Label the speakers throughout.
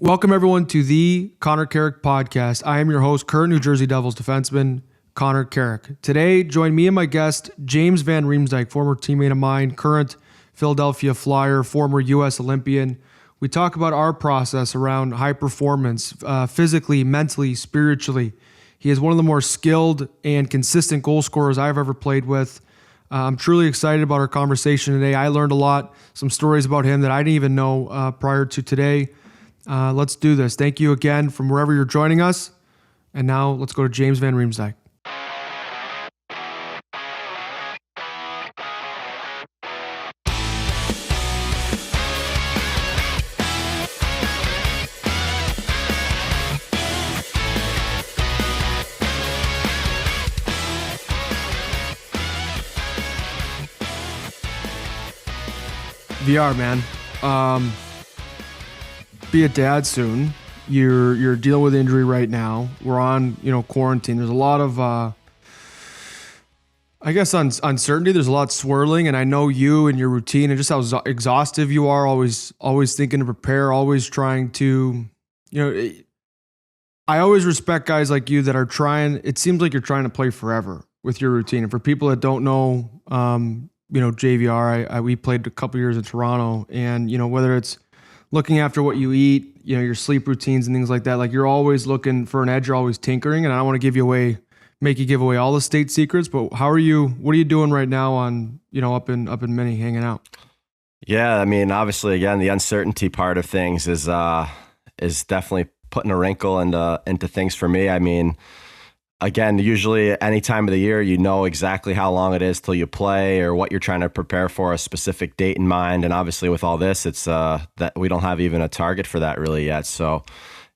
Speaker 1: Welcome, everyone, to the Connor Carrick podcast. I am your host, current New Jersey Devils defenseman, Connor Carrick. Today, join me and my guest, James Van Riemsdyk, former teammate of mine, current Philadelphia Flyer, former U.S. Olympian. We talk about our process around high performance, physically, mentally, spiritually. He is one of the more skilled and consistent goal scorers I've ever played with. I'm truly excited about our conversation today. I learned a lot, some stories about him that I didn't even know prior to today. Let's do this. Thank you again from wherever you're joining us. And now let's go to James Van Riemsdyk. VR, man. Be a dad soon. You're dealing with injury right now. We're on, quarantine. There's a lot of, uncertainty. There's a lot swirling, and I know you and your routine and just how exhaustive you are. Always thinking to prepare. Always trying to, I always respect guys like you that are trying. It seems like you're trying to play forever with your routine. And for people that don't know, JVR, we played a couple years in Toronto, and whether it's looking after what you eat, your sleep routines and things like that. Like, you're always looking for an edge. You're always tinkering, and I don't want to make you give away all the state secrets. But what are you doing right now on, up in Minnie, hanging out?
Speaker 2: Yeah, I mean, obviously, again, the uncertainty part of things is definitely putting a wrinkle into things for me. I mean, again, usually any time of the year, exactly how long it is till you play or what you're trying to prepare for, a specific date in mind. And obviously with all this, it's that we don't have even a target for that really yet. So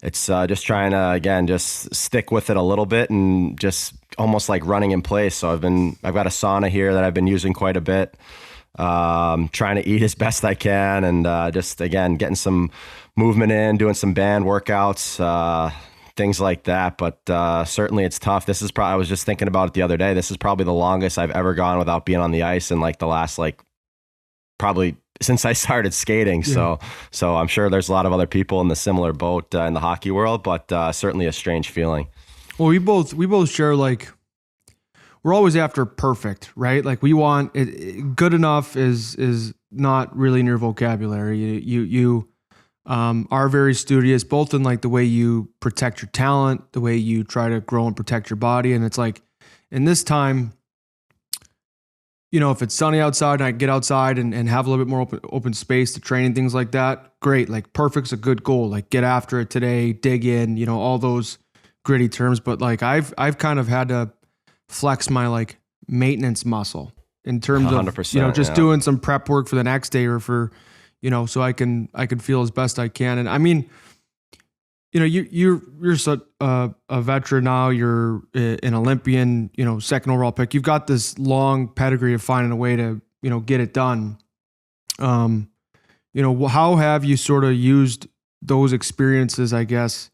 Speaker 2: it's just trying to, again, just stick with it a little bit and just almost like running in place. So I've got a sauna here that I've been using quite a bit, trying to eat as best I can, and just, again, getting some movement in, doing some band workouts, things like that. But certainly it's tough. This is probably, I was just thinking about it the other day. This is probably the longest I've ever gone without being on the ice in like the last, probably since I started skating. Yeah. So I'm sure there's a lot of other people in the similar boat in the hockey world, but certainly a strange feeling.
Speaker 1: Well, we both share, we're always after perfect, right? Like, we want it, good enough is not really in your vocabulary. You are very studious, both in the way you protect your talent, the way you try to grow and protect your body. And it's like, in this time, if it's sunny outside and I get outside and have a little bit more open space to train and things like that, great. Perfect's a good goal. Get after it today, dig in, all those gritty terms. But I've kind of had to flex my maintenance muscle in terms of,
Speaker 2: 100%,
Speaker 1: doing some prep work for the next day or for, so I can feel as best I can. And I mean, you're such a veteran now. You're an Olympian, second overall pick. You've got this long pedigree of finding a way to, get it done. How have you sort of used those experiences, I guess,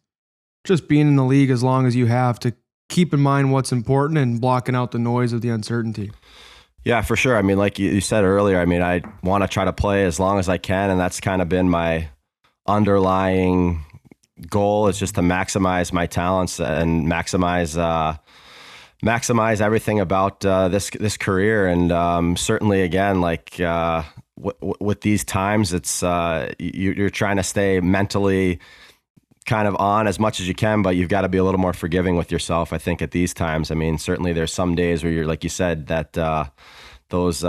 Speaker 1: just being in the league as long as you have, to keep in mind what's important and blocking out the noise of the uncertainty?
Speaker 2: Yeah, for sure. I mean, like you said earlier, I mean, I want to try to play as long as I can, and that's kind of been my underlying goal, is just to maximize my talents and maximize everything about this career. And certainly, again, with these times, it's you're trying to stay mentally kind of on as much as you can, but you've got to be a little more forgiving with yourself, I think, at these times. I mean, certainly there's some days where you're, like you said, that those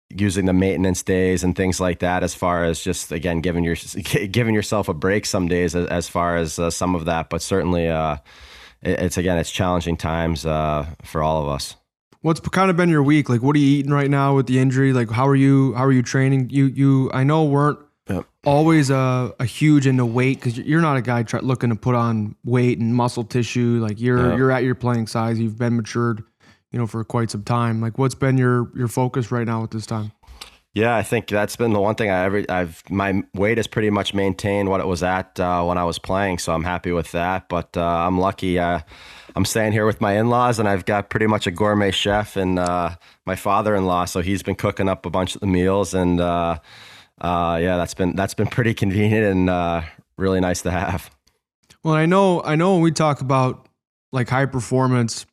Speaker 2: using the maintenance days and things like that, as far as just, again, giving yourself a break some days as far as some of that. But certainly it's challenging times for all of us.
Speaker 1: What's kind of been your week? What are you eating right now with the injury? How are you training? You I know weren't always a huge into weight, because you're not a guy looking to put on weight and muscle tissue. You're at your playing size. You've been matured, for quite some time. What's been your focus right now at this time?
Speaker 2: Yeah, I think that's been the one thing my weight has pretty much maintained what it was at when I was playing, so I'm happy with that. But I'm lucky. I'm staying here with my in-laws, and I've got pretty much a gourmet chef and my father-in-law, so he's been cooking up a bunch of the meals, and yeah, that's been pretty convenient and really nice to have.
Speaker 1: Well, I know when we talk about like high performance,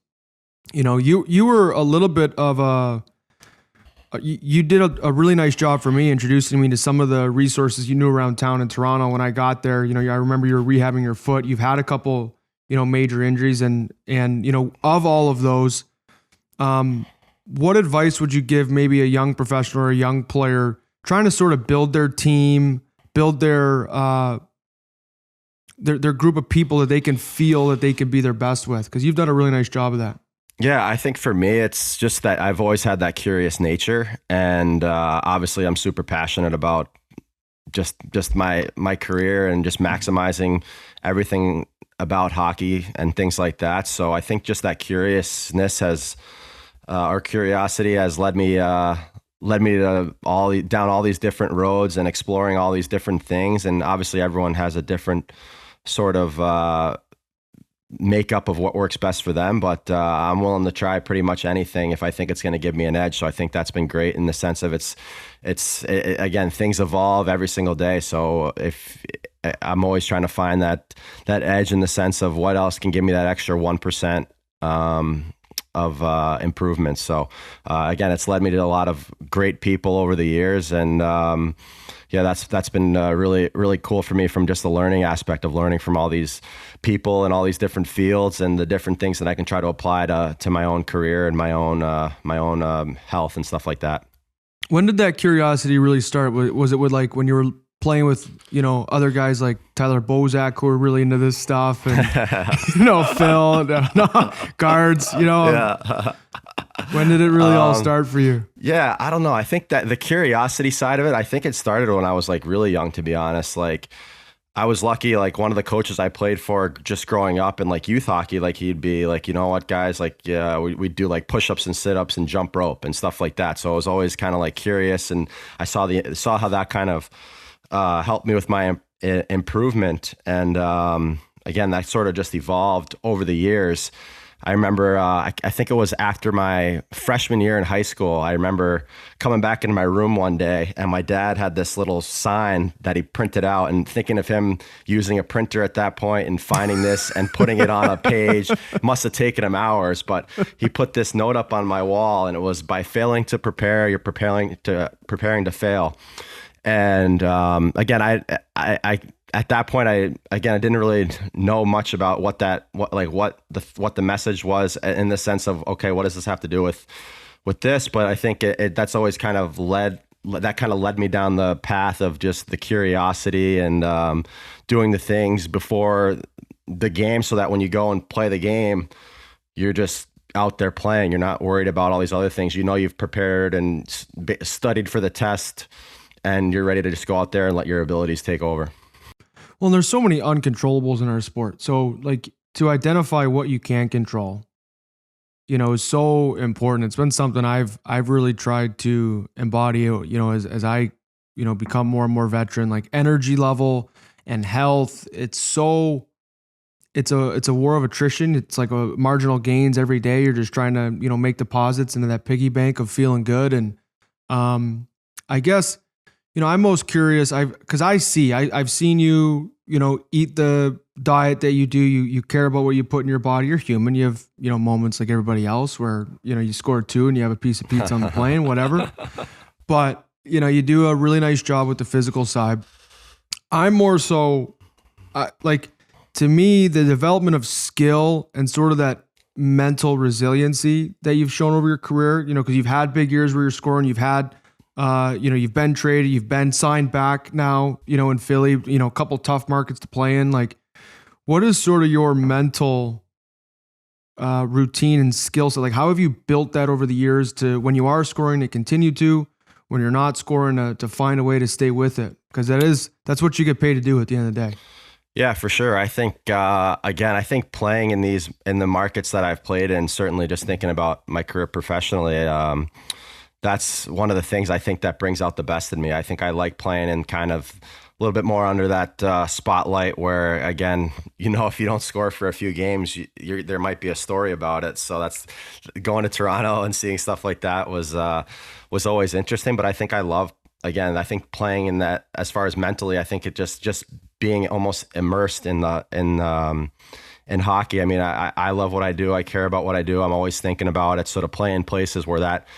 Speaker 1: you were a little bit of you did a really nice job for me introducing me to some of the resources you knew around town in Toronto when I got there. I remember you were rehabbing your foot. You've had a couple, major injuries and of all of those, what advice would you give maybe a young professional or a young player trying to sort of build their team, build their group of people that they can feel that they can be their best with? Because you've done a really nice job of that.
Speaker 2: Yeah, I think for me, it's just that I've always had that curious nature, and obviously I'm super passionate about just my career and just maximizing everything about hockey and things like that. So I think just that curiousness or curiosity has led me to down all these different roads and exploring all these different things. And obviously everyone has a different sort of makeup of what works best for them, but I'm willing to try pretty much anything if I think it's going to give me an edge. So I think that's been great in the sense of again, things evolve every single day. So if I'm always trying to find that edge in the sense of what else can give me that extra 1% of improvement. So again, it's led me to a lot of great people over the years, and that's been really, really cool for me from just the learning aspect of learning from all these people and all these different fields and the different things that I can try to apply to my own career and my own health and stuff like that.
Speaker 1: When did that curiosity really start? Was it with like when you were playing with, other guys like Tyler Bozak who were really into this stuff and, Phil, guards,
Speaker 2: Yeah.
Speaker 1: When did it really all start for you?
Speaker 2: Yeah, I don't know. I think that the curiosity side of it, I think it started when I was like really young, to be honest. Like I was lucky, like one of the coaches I played for just growing up in like youth hockey, like he'd be like, you know what, guys, like, yeah, we'd do like push-ups and sit-ups and jump rope and stuff like that. So I was always kind of like curious, and I saw how that kind of helped me with my improvement. And again, that sort of just evolved over the years. I remember, I think it was after my freshman year in high school, I remember coming back into my room one day and my dad had this little sign that he printed out, and thinking of him using a printer at that point and finding this and putting it on a page. It must have taken him hours, but he put this note up on my wall, and it was, by failing to prepare, you're preparing to fail. And again, I at that point, I didn't really know much about what the message was, in the sense of, okay, what does this have to do with this? But I think that's always kind of led me down the path of just the curiosity and doing the things before the game, so that when you go and play the game, you're just out there playing. You're not worried about all these other things. You've prepared and studied for the test, and you're ready to just go out there and let your abilities take over.
Speaker 1: Well, there's so many uncontrollables in our sport. So like to identify what you can control, is so important. It's been something I've really tried to embody, as I, become more and more veteran, like energy level and health. It's a war of attrition. It's like a marginal gains every day. You're just trying to, make deposits into that piggy bank of feeling good. And I guess, I'm most curious. I've seen you, eat the diet that you do. You care about what you put in your body. You're human. You have, moments like everybody else where, you score 2 and you have a piece of pizza on the plane, whatever. But, you do a really nice job with the physical side. I'm more so to me, the development of skill and sort of that mental resiliency that you've shown over your career, because you've had big years where you're scoring, you've had, you've been traded, you've been signed back now, in Philly, a couple tough markets to play in. Like, what is sort of your mental routine and skill set? Like, how have you built that over the years to, when you are scoring, to continue to, when you're not scoring, to find a way to stay with it? Because that's what you get paid to do at the end of the day.
Speaker 2: Yeah, for sure. I think, I think playing in the markets that I've played in, certainly just thinking about my career professionally, that's one of the things I think that brings out the best in me. I think I like playing in kind of a little bit more under that spotlight where, again, if you don't score for a few games, there might be a story about it. So that's going to Toronto and seeing stuff like that was always interesting. But I think I love again, I think playing in that, as far as mentally, I think it just being almost immersed in hockey. I mean, I love what I do. I care about what I do. I'm always thinking about it. Sort of playing places where that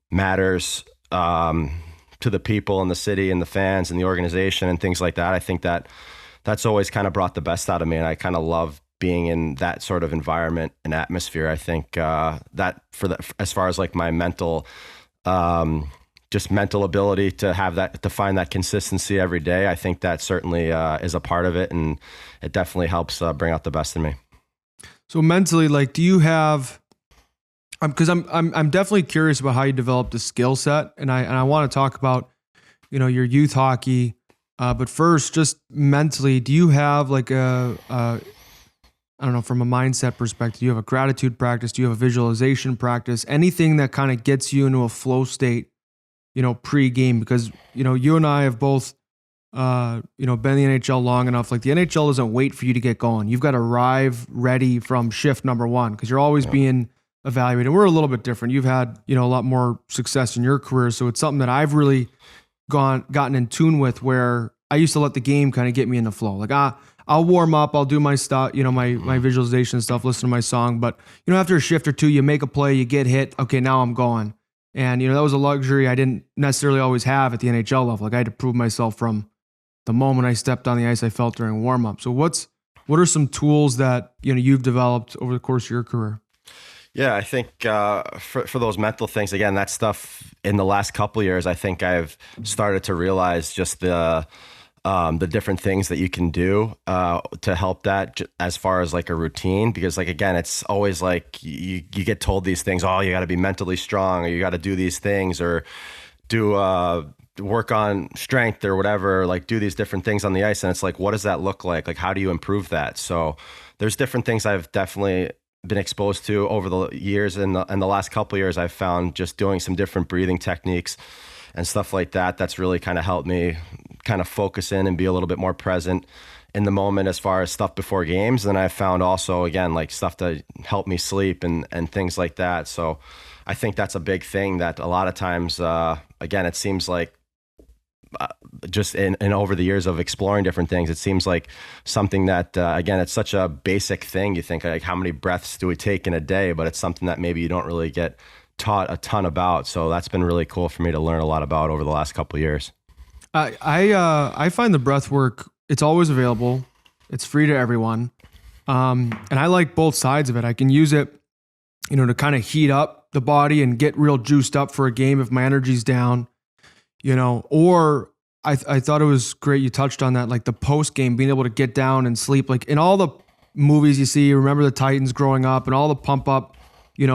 Speaker 2: matters to the people in the city and the fans and the organization and things like that. I think that's always kind of brought the best out of me, and I kind of love being in that sort of environment and atmosphere. I think that as far as like my mental, just mental ability to have that, to find that consistency every day, I think that certainly is a part of it, and it definitely helps bring out the best in me.
Speaker 1: So mentally, like, do you have? Because I'm definitely curious about how you developed the skill set, and I want to talk about, your youth hockey, but first, just mentally, do you have like I don't know, from a mindset perspective, do you have a gratitude practice? Do you have a visualization practice? Anything that kind of gets you into a flow state, pre-game? Because, you and I have both, been in the NHL long enough. Like, the NHL doesn't wait for you to get going. You've got to arrive ready from shift number one, because you're always being evaluated. We're a little bit different. You've had, a lot more success in your career. So it's something that I've really gotten in tune with, where I used to let the game kind of get me in the flow. Like, I'll warm up, I'll do my stuff, my visualization stuff, listen to my song. But, after a shift or two, you make a play, you get hit. Okay, now I'm going. And, that was a luxury I didn't necessarily always have at the NHL level. Like, I had to prove myself from the moment I stepped on the ice, I felt during warm up. So what are some tools that, you've developed over the course of your career?
Speaker 2: Yeah, I think for those mental things, again, that stuff in the last couple of years, I think I've started to realize just the different things that you can do to help that, as far as like a routine. Because, like, again, it's always like you get told these things, oh, you got to be mentally strong, or you got to do these things, or do work on strength or whatever, like do these different things on the ice. And it's like, what does that look like? Like, how do you improve that? So there's different things I've definitely been exposed to over the years. And the last couple of years, I've found just doing some different breathing techniques and stuff like that. That's really kind of helped me kind of focus in and be a little bit more present in the moment as far as stuff before games. And I found also, again, like stuff to help me sleep and things like that. So I think that's a big thing that a lot of times, again, it seems like just in over the years of exploring different things, it seems like something that, again, it's such a basic thing. You think, like, how many breaths do we take in a day? But it's something that maybe you don't really get taught a ton about. So that's been really cool for me to learn a lot about over the last couple of years.
Speaker 1: I find the breath work, it's always available. It's free to everyone. And I like both sides of it. I can use it, to kind of heat up the body and get real juiced up for a game if my energy's down, or I thought it was great you touched on that, like the post game, being able to get down and sleep. Like in all the movies you see, remember the Titans growing up and all the pump up,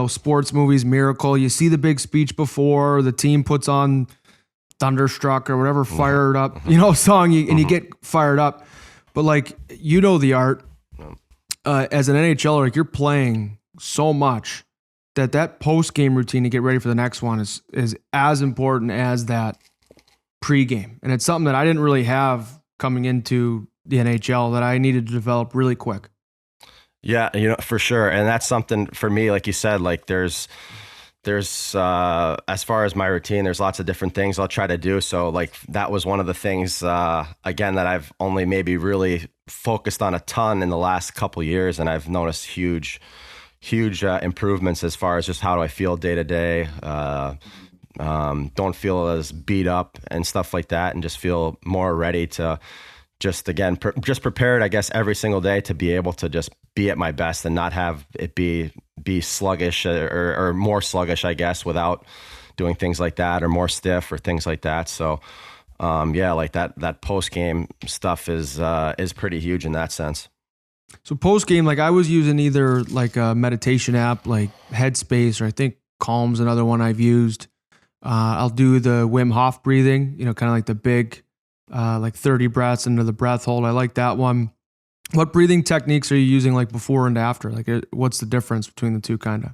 Speaker 1: sports movies, Miracle, you see the big speech before the team puts on Thunderstruck or whatever fired up, song, and you get fired up. But like, the art, as an NHLer, like, you're playing so much that post-game routine to get ready for the next one is as important as that pre-game. And it's something that I didn't really have coming into the NHL that I needed to develop really quick.
Speaker 2: Yeah, for sure. And that's something for me, like you said, like there's as far as my routine, there's lots of different things I'll try to do. So like that was one of the things, again, that I've only maybe really focused on a ton in the last couple of years. And I've noticed huge improvements as far as just how do I feel day to day. Don't feel as beat up and stuff like that, and just feel more ready to just, again, just prepared, I guess, every single day to be able to just be at my best and not have it be sluggish or more sluggish, I guess, without doing things like that, or more stiff or things like that. So, yeah, like that post game stuff is pretty huge in that sense.
Speaker 1: So post game, like I was using either like a meditation app like Headspace, or I think Calm's another one I've used. I'll do the Wim Hof breathing, kind of like the big, like 30 breaths into the breath hold. I like that one. What breathing techniques are you using like before and after? Like what's the difference between the two kind of?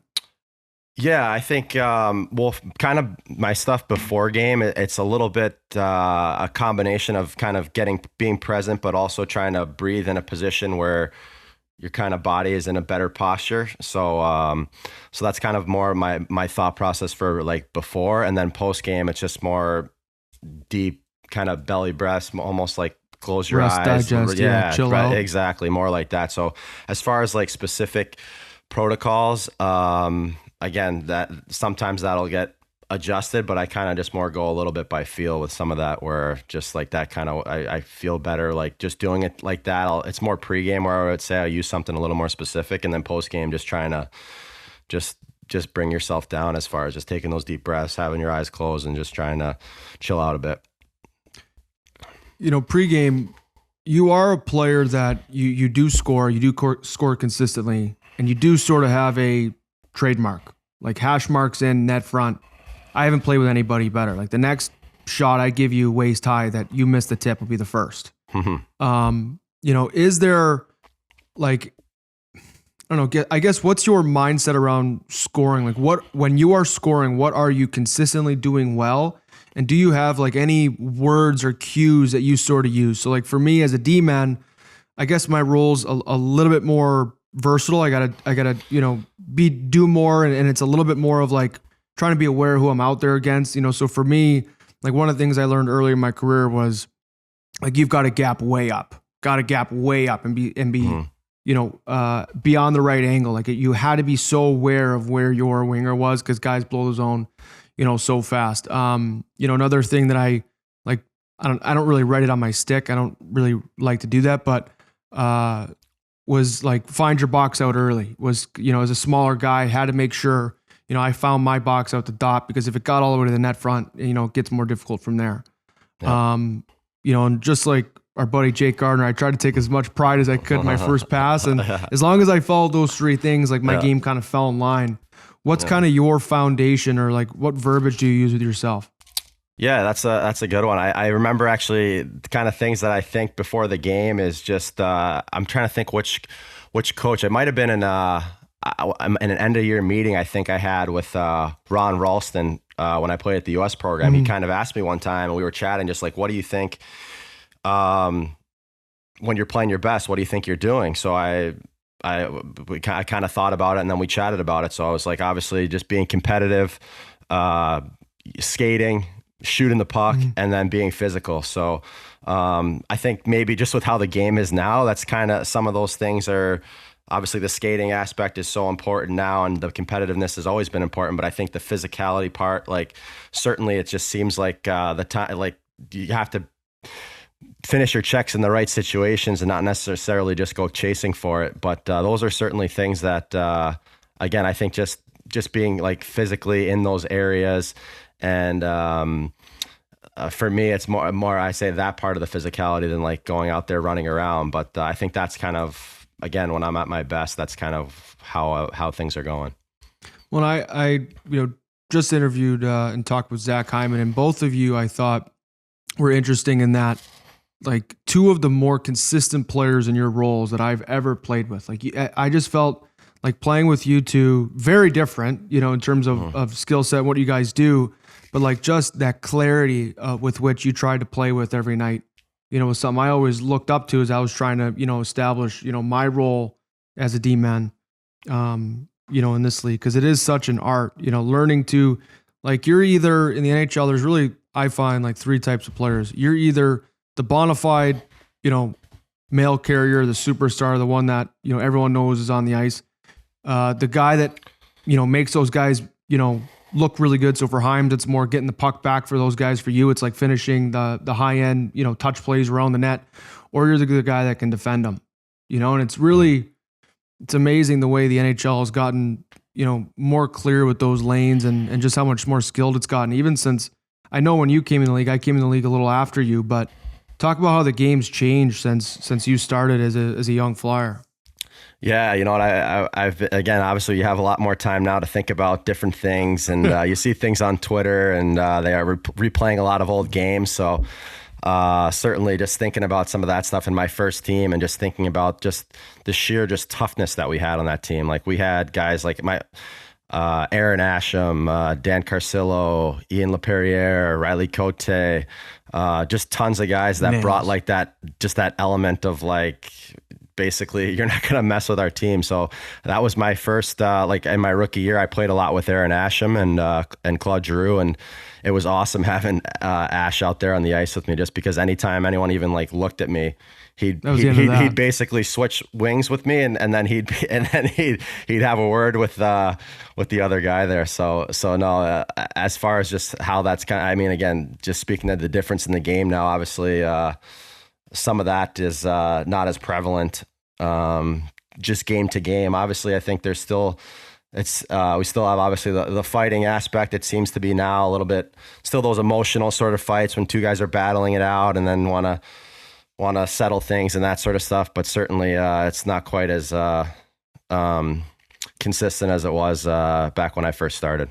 Speaker 2: Yeah, I think, well, kind of my stuff before game, it's a little bit a combination of kind of being present, but also trying to breathe in a position where your kind of body is in a better posture. So, so that's kind of more my thought process for like before, and then post game, it's just more deep kind of belly breaths, almost like close your
Speaker 1: Rest,
Speaker 2: eyes.
Speaker 1: digest, chill out.
Speaker 2: Exactly. More like that. So as far as like specific protocols, again, that sometimes that'll get adjusted, but I kind of just more go a little bit by feel with some of that, where just like that kind of, I feel better like just doing it like that. It's more pregame where I would say I use something a little more specific, and then postgame just trying to just bring yourself down as far as just taking those deep breaths, having your eyes closed, and just trying to chill out a bit.
Speaker 1: Pregame, you are a player that you do score, score consistently, and you do sort of have a trademark, like hash marks in net front. I haven't played with anybody better. Like the next shot I give you waist high that you miss the tip will be the first. Is there like, I don't know, I guess what's your mindset around scoring? Like when you are scoring, what are you consistently doing well? And do you have like any words or cues that you sort of use? So like for me as a D-man, I guess my role's a little bit more versatile. I gotta, do more. And it's a little bit more of like trying to be aware of who I'm out there against, so for me, like one of the things I learned earlier in my career was like, you've got to gap way up and be, beyond the right angle. Like you had to be so aware of where your winger was, because guys blow the zone, so fast. Another thing that I like, I don't really write it on my stick. I don't really like to do that, but, was like, find your box out early. Was, as a smaller guy, had to make sure, I found my box out the dot, because if it got all the way to the net front, it gets more difficult from there. Yeah. And just like our buddy Jake Gardner, I tried to take as much pride as I could in my first pass. And as long as I followed those three things, like my game kind of fell in line. What's kind of your foundation, or like what verbiage do you use with yourself?
Speaker 2: Yeah, that's a good one. I remember actually the kind of things that I think before the game is just, I'm trying to think which coach. It might've been in an end of year meeting I think I had with Ron Ralston when I played at the US program. He kind of asked me one time, and we were chatting just like, what do you think when you're playing your best, what do you think you're doing? So I kind of thought about it, and then we chatted about it. So I was like, obviously just being competitive, skating, shooting the puck, and then being physical. So I think maybe just with how the game is now, that's kind of some of those things are, obviously the skating aspect is so important now, and the competitiveness has always been important, but I think the physicality part, like certainly it just seems like the time, like you have to finish your checks in the right situations and not necessarily just go chasing for it. But those are certainly things that, again, I think just being like physically in those areas. And for me, it's more, I say that part of the physicality than like going out there running around. But I think that's kind of, again, when I'm at my best, that's kind of how things are going.
Speaker 1: Well, I just interviewed and talked with Zach Hyman, and both of you, I thought, were interesting in that, like, two of the more consistent players in your roles that I've ever played with. Like, I just felt like playing with you two, very different, in terms of skill set, what you guys do, but like just that clarity with which you tried to play with every night. Was something I always looked up to as I was trying to, establish, my role as a D-man, in this league. Cause it is such an art, learning to, like, you're either in the NHL, there's really, I find, like three types of players. You're either the bona fide, mail carrier, the superstar, the one that, everyone knows is on the ice. The guy that, makes those guys, look really good. So for Hymes, it's more getting the puck back. For those guys, for you, it's like finishing the high end, touch plays around the net, or you're the guy that can defend them, and it's amazing the way the NHL has gotten, more clear with those lanes and just how much more skilled it's gotten. Even since, I know when you came in the league, I came in the league a little after you, but talk about how the game's changed since you started as a young flyer.
Speaker 2: Yeah, I've again, obviously you have a lot more time now to think about different things, and you see things on Twitter, and they are replaying a lot of old games. So certainly just thinking about some of that stuff in my first team, and just thinking about just the sheer just toughness that we had on that team. Like, we had guys like Aaron Asham, Dan Carcillo, Ian LaPerriere, Riley Cote, just tons of guys that brought like that, just that element of like basically you're not going to mess with our team. So that was my first, like in my rookie year, I played a lot with Aaron Asham and Claude Giroux, and it was awesome having Ash out there on the ice with me, just because anytime anyone even like looked at me, he'd basically switch wings with me, and then he'd have a word with the other guy there. So no, as far as just how that's kind of, I mean, again, just speaking of the difference in the game now, obviously some of that is not as prevalent just game to game. Obviously, I think there's still we still have obviously the fighting aspect. It seems to be now a little bit still those emotional sort of fights when two guys are battling it out and then want to settle things and that sort of stuff. But certainly it's not quite as consistent as it was back when I first started.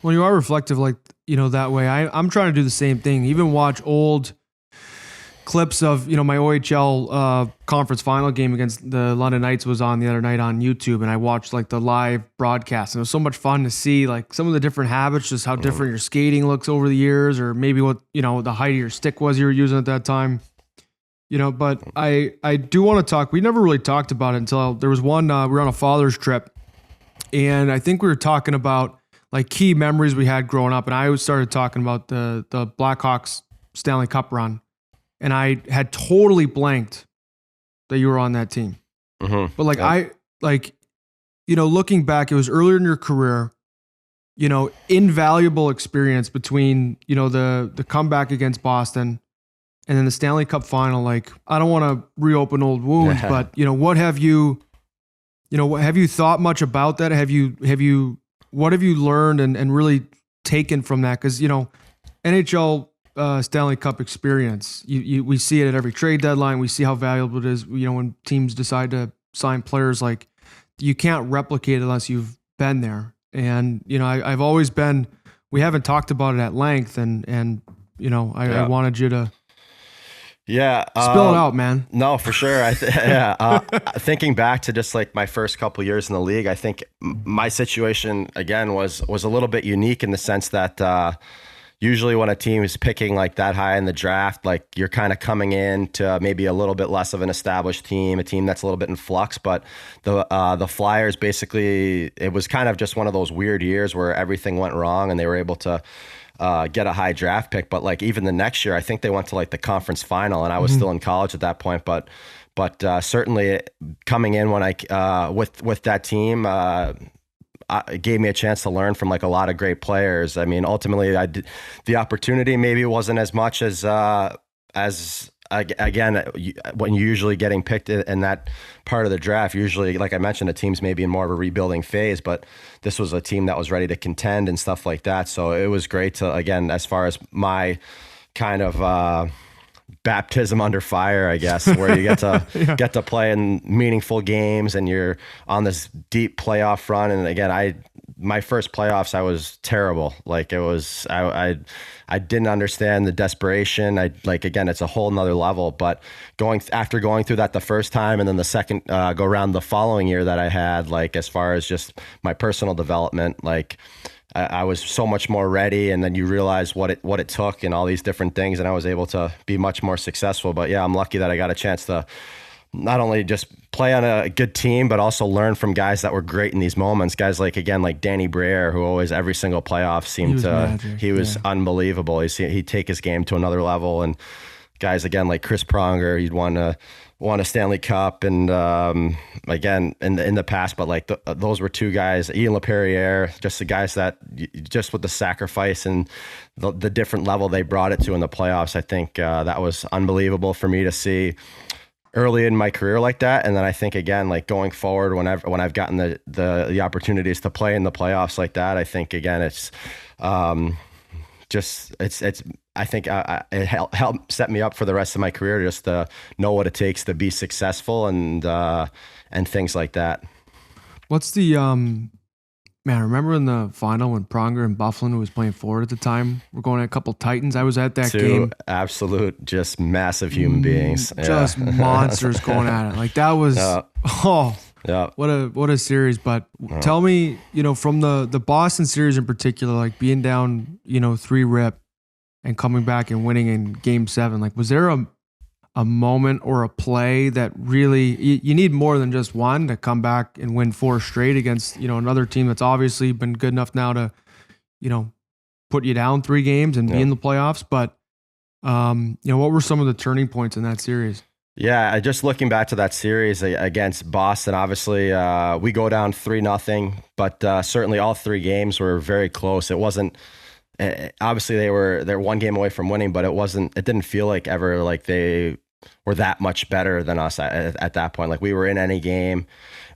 Speaker 1: Well, you are reflective, like, that way. I'm trying to do the same thing. Even watch old clips of, my OHL conference final game against the London Knights was on the other night on YouTube, and I watched like the live broadcast, and it was so much fun to see like some of the different habits, just how different your skating looks over the years, or maybe what, the height of your stick was you were using at that time. But I do want to talk, we never really talked about it until there was one, we were on a father's trip, and I think we were talking about like key memories we had growing up, and I started talking about the Blackhawks Stanley Cup run. And I had totally blanked that you were on that team. Mm-hmm. But looking back, it was earlier in your career, invaluable experience between, the comeback against Boston and then the Stanley Cup final. Like, I don't want to reopen old wounds, but what have you thought much about that? What have you learned and really taken from that? Cause NHL, Stanley Cup experience. We see it at every trade deadline. We see how valuable it is, when teams decide to sign players. Like, you can't replicate it unless you've been there. And, I've always been, we haven't talked about it at length, and I wanted you to spill it out, man.
Speaker 2: No, for sure. Thinking back to just like my first couple years in the league, I think my situation again was a little bit unique in the sense that, usually when a team is picking like that high in the draft, like you're kind of coming in to maybe a little bit less of an established team, a team that's a little bit in flux. But the Flyers, basically, it was kind of just one of those weird years where everything went wrong and they were able to get a high draft pick. But like even the next year, I think they went to like the conference final, and I was still in college at that point. But certainly coming in when I with that team. It gave me a chance to learn from like a lot of great players. I mean, ultimately, the opportunity maybe wasn't as much as again, when you're usually getting picked in that part of the draft. Usually, like I mentioned, the team's maybe in more of a rebuilding phase, but this was a team that was ready to contend and stuff like that. So it was great to, again, as far as my kind of baptism under fire, I guess, where you get to get to play in meaningful games and you're on this deep playoff run. And again, my first playoffs, I was terrible. Like it was, I didn't understand the desperation. Again, it's a whole nother level, but after going through that the first time and then the second go around the following year that I had, like as far as just my personal development, like I was so much more ready, and then you realize what it took and all these different things, and I was able to be much more successful. But yeah, I'm lucky that I got a chance to not only just play on a good team, but also learn from guys that were great in these moments. Guys like Danny Briere, who always every single playoff he was unbelievable. He'd take his game to another level, and guys again like Chris Pronger, he'd won a Stanley Cup, and again in the past, but like those were two guys, Ian LaPerriere, just the guys that just with the sacrifice and the different level they brought it to in the playoffs. I think that was unbelievable for me to see early in my career like that. And then I think again, like going forward, when I've gotten the opportunities to play in the playoffs like that, I think again it's I think it helped set me up for the rest of my career, just to know what it takes to be successful and things like that.
Speaker 1: What's the remember in the final when Pronger and Bufflin, who was playing forward at the time, were going at a couple Titans? I was at that game.
Speaker 2: Absolute, just massive human beings.
Speaker 1: Just monsters going at it. Like that was,
Speaker 2: yeah.
Speaker 1: What a series. But tell me, from the Boston series in particular, like being down, 3-rip and coming back and winning in Game 7, like was there a moment or a play that really you need more than just one to come back and win 4 straight against, another team that's obviously been good enough now to, put you down 3 games and be in the playoffs. But, what were some of the turning points in that series?
Speaker 2: Yeah, just looking back to that series against Boston, obviously we go down 3-0, but certainly all 3 games were very close. It wasn't obviously they're 1 game away from winning, but it didn't feel like ever like they were that much better than us at that point. Like we were in any game,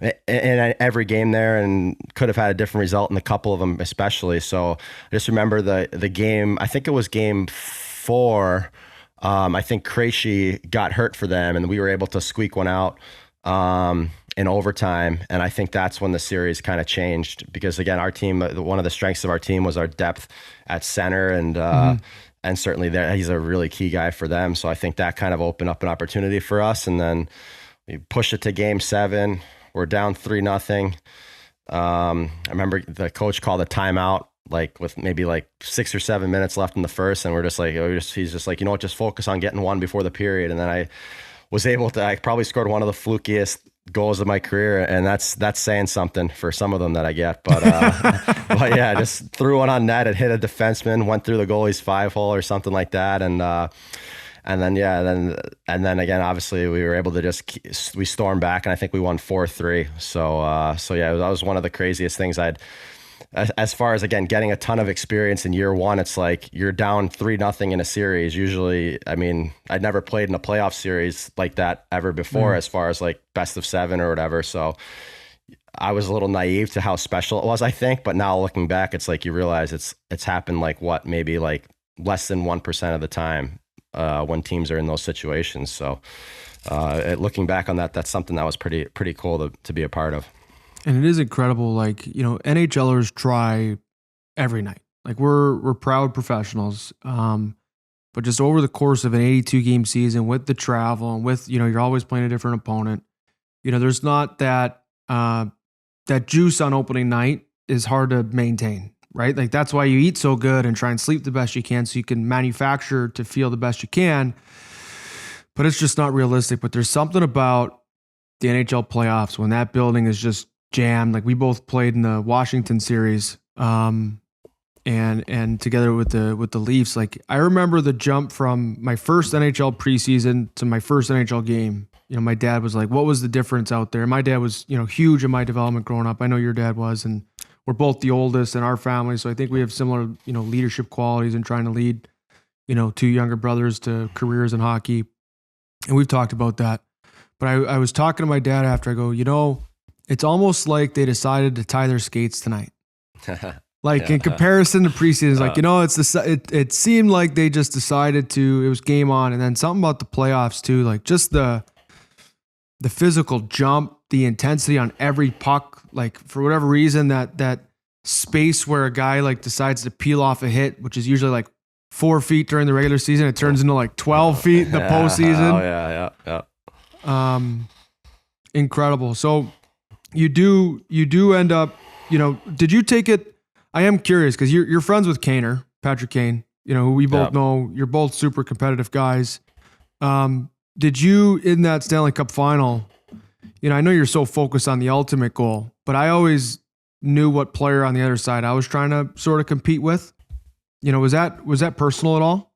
Speaker 2: in every game there, and could have had a different result in a couple of them, especially. So I just remember the game. I think it was game 4. I think Krejci got hurt for them, and we were able to squeak one out in overtime. And I think that's when the series kind of changed, because again, our team, one of the strengths of our team was our depth at center, and certainly he's a really key guy for them. So I think that kind of opened up an opportunity for us. And then we pushed it to game 7. We're down 3-0. I remember the coach called a timeout, like with maybe like 6 or 7 minutes left in the first, and he's just like, just focus on getting one before the period. And then I probably scored one of the flukiest goals of my career, and that's saying something for some of them that I get. But but yeah, just threw one on net. It hit a defenseman, went through the goalie's 5-hole or something like that, and then again, obviously we were able to we stormed back, and I think we won 4-3. So yeah, that was one of the craziest things as far as, again, getting a ton of experience in year 1. It's like you're down 3-0 in a series. Usually, I mean, I'd never played in a playoff series like that ever before, as far as like best of 7 or whatever. So I was a little naive to how special it was, I think. But now looking back, it's like you realize it's happened like maybe like less than 1% of the time when teams are in those situations. So looking back on that, that's something that was pretty cool to be a part of.
Speaker 1: And it is incredible. Like, NHLers try every night. Like we're proud professionals. But just over the course of an 82 game season with the travel and with, you're always playing a different opponent, there's not that juice on opening night is hard to maintain, right? Like that's why you eat so good and try and sleep the best you can, so you can manufacture to feel the best you can. But it's just not realistic. But there's something about the NHL playoffs when that building is just jammed. Like we both played in the Washington series, and together with the Leafs. Like I remember the jump from my first NHL preseason to my first NHL game. My dad was like, "What was the difference out there?" My dad was, huge in my development growing up. I know your dad was, and we're both the oldest in our family, so I think we have similar, leadership qualities in trying to lead, 2 younger brothers to careers in hockey, and we've talked about that. But I was talking to my dad after. I go, it's almost like they decided to tie their skates tonight. Like in comparison to preseason, it's it seemed like they just decided it was game on. And then something about the playoffs too, like just the physical jump, the intensity on every puck, like for whatever reason, that space where a guy like decides to peel off a hit, which is usually like 4 feet during the regular season, it turns into like 12 feet in the postseason.
Speaker 2: Oh yeah.
Speaker 1: Incredible. So you do end up, did you take it? I am curious because you're friends with Kaner, Patrick Kane, who we both know. You're both super competitive guys. Did you, in that Stanley Cup final, I know you're so focused on the ultimate goal, but I always knew what player on the other side I was trying to sort of compete with. Was that personal at all?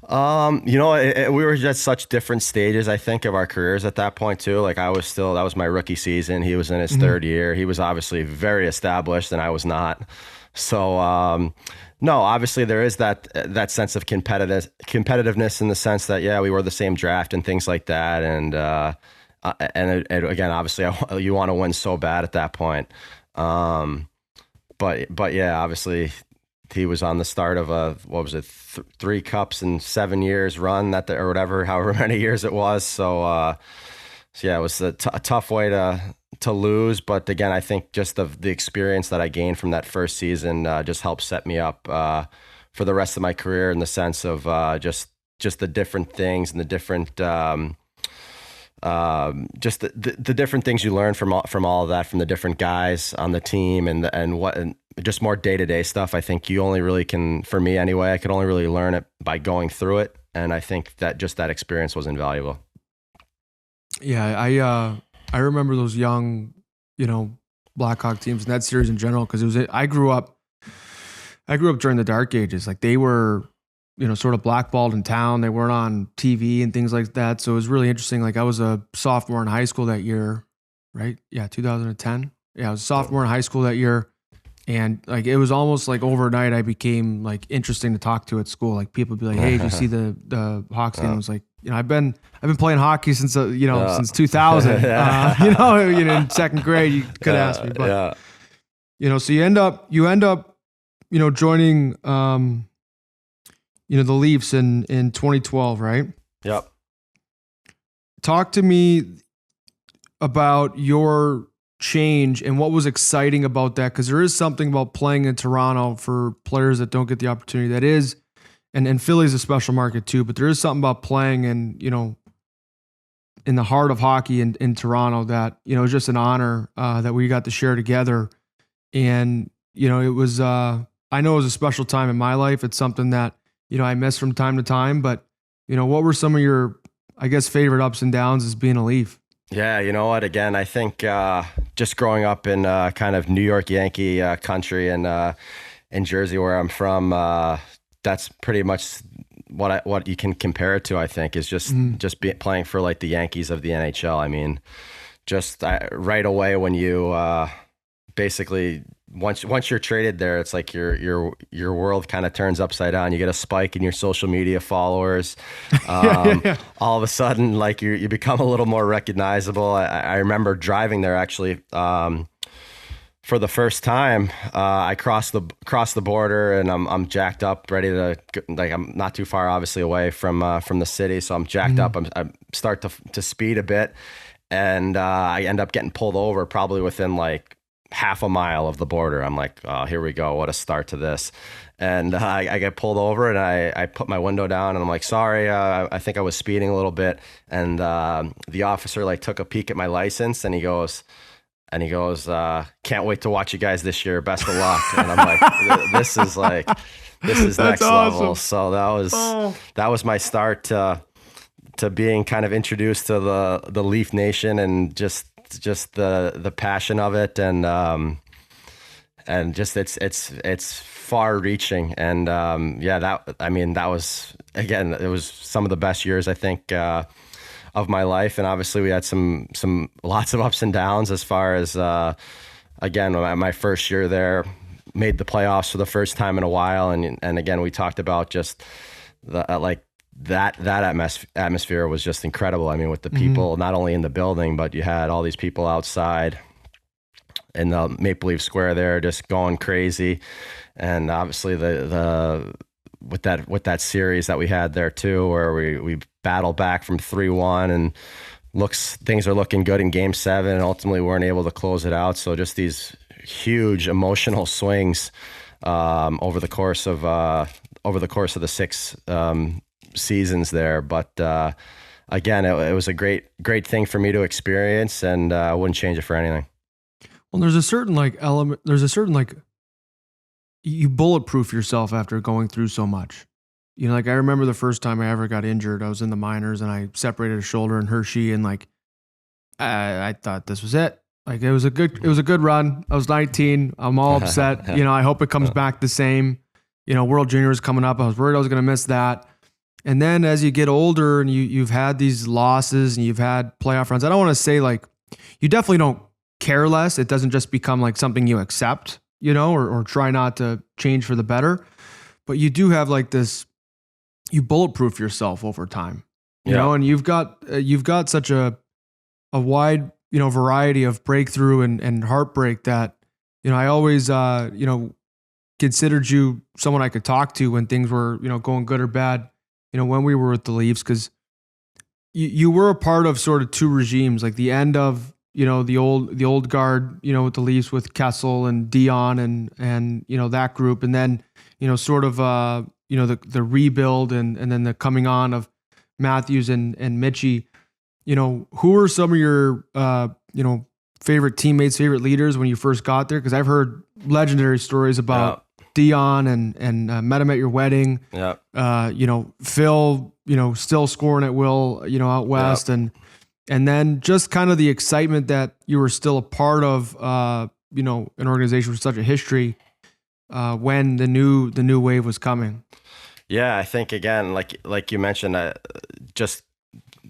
Speaker 2: We were just such different stages, I think, of our careers at that point too. Like that was my rookie season. He was in his 3rd year. He was obviously very established and I was not. So, no, obviously there is that sense of competitiveness in the sense that, yeah, we were the same draft and things like that. And again, obviously you want to win so bad at that point. But yeah, obviously he was on the start of a 3 cups in 7 years run or whatever, however many years it was. So yeah, it was a tough way to lose. But again, I think just the experience that I gained from that first season just helped set me up for the rest of my career in the sense of just the different things and the different just the different things you learn from all of that, from the different guys on the team and just more day-to-day stuff. I think you only really can, for me anyway, I could only really learn it by going through it And I think that just that experience was invaluable.
Speaker 1: Yeah, I remember those young, Blackhawk teams and that series in general, because I grew up during the dark ages. Like they were, sort of blackballed in town. They weren't on TV and things like that. So it was really interesting. Like I was a sophomore in high school that year, right? Yeah, 2010. Yeah, I was a sophomore in high school that year. And like it was almost like overnight I became like interesting to talk to at school. Like people would be like, "Hey, did you see the Hawks game?" I was like, I've been playing hockey since since 2000. In second grade, you could ask me, but so you end up joining the Leafs in 2012, right?
Speaker 2: Yep.
Speaker 1: Talk to me about your change and what was exciting about that, because there is something about playing in Toronto for players that don't get the opportunity. That is, and Philly's a special market too, but there is something about playing in in the heart of hockey in Toronto that it's just an honor that we got to share together. And it was I know it was a special time in my life. It's something that I miss from time to time. But what were some of your, I guess, favorite ups and downs as being a Leaf?
Speaker 2: Yeah, you know what? Again, I think just growing up in kind of New York Yankee country and in Jersey, where I'm from, that's pretty much what you can compare it to. I think is just playing for like the Yankees of the NHL. I mean, just right away when you basically once you're traded there, it's like your world kind of turns upside down. You get a spike in your social media followers. All of a sudden, like you become a little more recognizable. I remember driving there actually for the first time. I crossed the border, and I'm jacked up, ready to, like, I'm not too far obviously away from the city, so I'm jacked up. I start to speed a bit, and I end up getting pulled over probably within like half a mile of the border. I'm like, oh, here we go. What a start to this. And I get pulled over, and I put my window down, and I'm like, sorry, I think I was speeding a little bit. And the officer like took a peek at my license, and he goes, can't wait to watch you guys this year. Best of luck. And I'm like, this is next
Speaker 1: awesome.
Speaker 2: level. So that was my start to being kind of introduced to the Leaf Nation, and just the passion of it, and just it's far reaching. And that was, again, it was some of the best years I think of my life. And obviously we had some lots of ups and downs as far as again, my first year there, made the playoffs for the first time in a while, and again we talked about just that atmosphere was just incredible. I mean, with the people not only in the building, but you had all these people outside in the Maple Leaf Square there just going crazy. And obviously with that series that we had there too, where we battled back from 3-1, and things are looking good in Game 7, and ultimately weren't able to close it out. So just these huge emotional swings over the course of the 6 seasons there. But again, it was a great thing for me to experience, and I wouldn't change it for anything.
Speaker 1: Well, there's a certain element, you bulletproof yourself after going through so much. I remember the first time I ever got injured, I was in the minors, and I separated a shoulder in Hershey, and I thought this was it. Like it was a good run. I was 19. I'm all upset. I hope it comes back the same. World Juniors coming up. I was worried I was going to miss that. And then as you get older and you've had these losses and you've had playoff runs, I don't want to say you definitely don't care less. It doesn't just become something you accept, or try not to change for the better. But you do have this, you bulletproof yourself over time, you know, and you've got such a wide, variety of breakthrough and heartbreak that, I always, considered you someone I could talk to when things were, going good or bad, when we were with the Leafs, because you were a part of sort of two regimes, like the end of, the old guard, with the Leafs with Kessel and Dion and that group. And then, sort of, the rebuild and then the coming on of Matthews and Mitchie. Who were some of your, favorite teammates, favorite leaders when you first got there? Because I've heard legendary stories about, Dion and met him at your wedding.
Speaker 2: Yeah.
Speaker 1: Phil, still scoring at will, out west, and then just kind of the excitement that you were still a part of, an organization with such a history, when the new wave was coming.
Speaker 2: Yeah, I think again, like you mentioned, just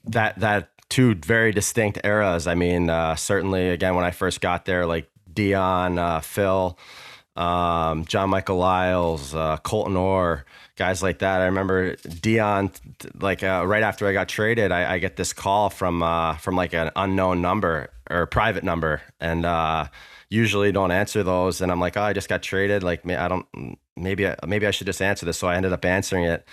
Speaker 2: that two very distinct eras. I mean, certainly again when I first got there, like Dion, Phil, John Michael Lyles, Colton Orr, guys like that. I remember Dion, right after I got traded, I get this call from like an unknown number or private number, and usually don't answer those. And I'm like, oh, I just got traded. Like, maybe I should just answer this. So I ended up answering it.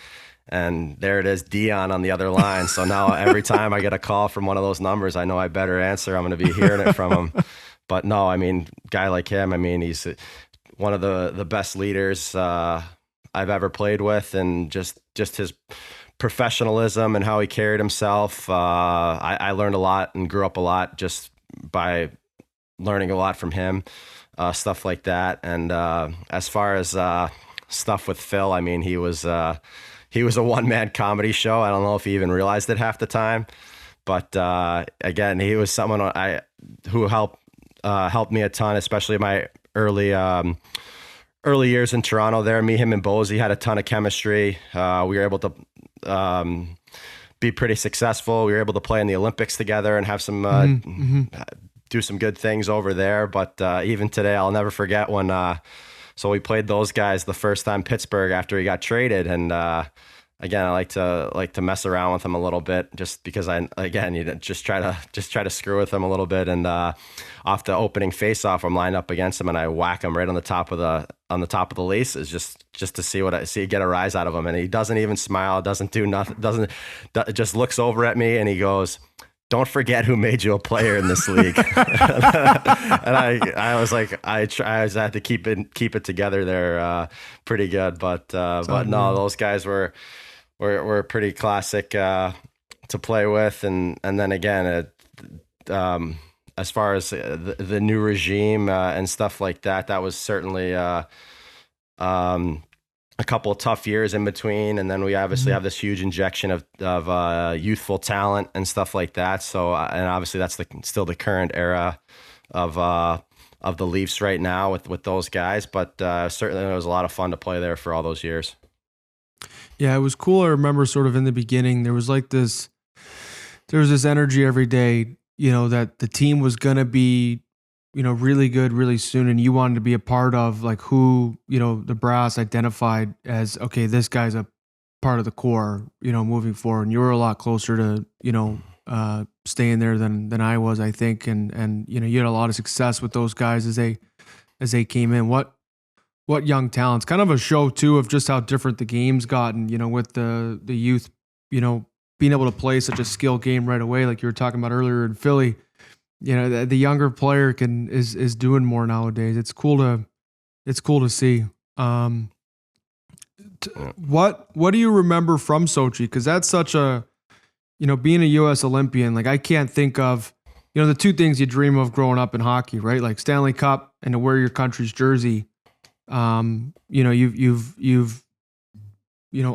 Speaker 2: And there it is, Dion on the other line. So now every time I get a call from one of those numbers, I know I better answer. I'm going to be hearing it from him. But no, I mean, guy like him, I mean, he's one of the best leaders I've ever played with, and just his professionalism and how he carried himself. I learned a lot and grew up a lot just by learning a lot from him, stuff like that. And as far as stuff with Phil, I mean, he was a one-man comedy show. I don't know if he even realized it half the time, but again, he was someone who helped me a ton, especially my early years in Toronto. There, me, him, and Bozy had a ton of chemistry. We were able to be pretty successful. We were able to play in the Olympics together and have some do some good things over there. But even today, I'll never forget when. So we played those guys the first time Pittsburgh after he got traded, and again, I like to mess around with him a little bit, just because just try to screw with him a little bit. And off the opening faceoff, I'm lined up against him, and I whack him right on the top of the laces, just to see get a rise out of him. And he doesn't even smile, doesn't do nothing, just looks over at me and he goes, "Don't forget who made you a player in this league." And I was like, I had to keep it together there, pretty good. But no, those guys were pretty classic to play with. And then again, as far as the new regime and stuff like that, that was certainly a couple of tough years in between, and then we obviously have this huge injection of youthful talent and stuff like that. So, and obviously that's still the current era of the Leafs right now with those guys. But certainly it was a lot of fun to play there for all those years.
Speaker 1: Yeah, it was cool. I remember sort of in the beginning, there was this energy every day, that the team was gonna be, really good really soon, and you wanted to be a part of like who, the brass identified as, okay, this guy's a part of the core, moving forward. And you were a lot closer to, staying there than I was, I think. And, you had a lot of success with those guys as they came in. What young talents, kind of a show too, of just how different the game's gotten, with the youth, being able to play such a skill game right away. Like you were talking about earlier in Philly, the younger player is doing more nowadays. It's cool to see. What do you remember from Sochi? Because that's such a, being a U.S. Olympian. Like I can't think of, the two things you dream of growing up in hockey, right? Like Stanley Cup and to wear your country's jersey. You've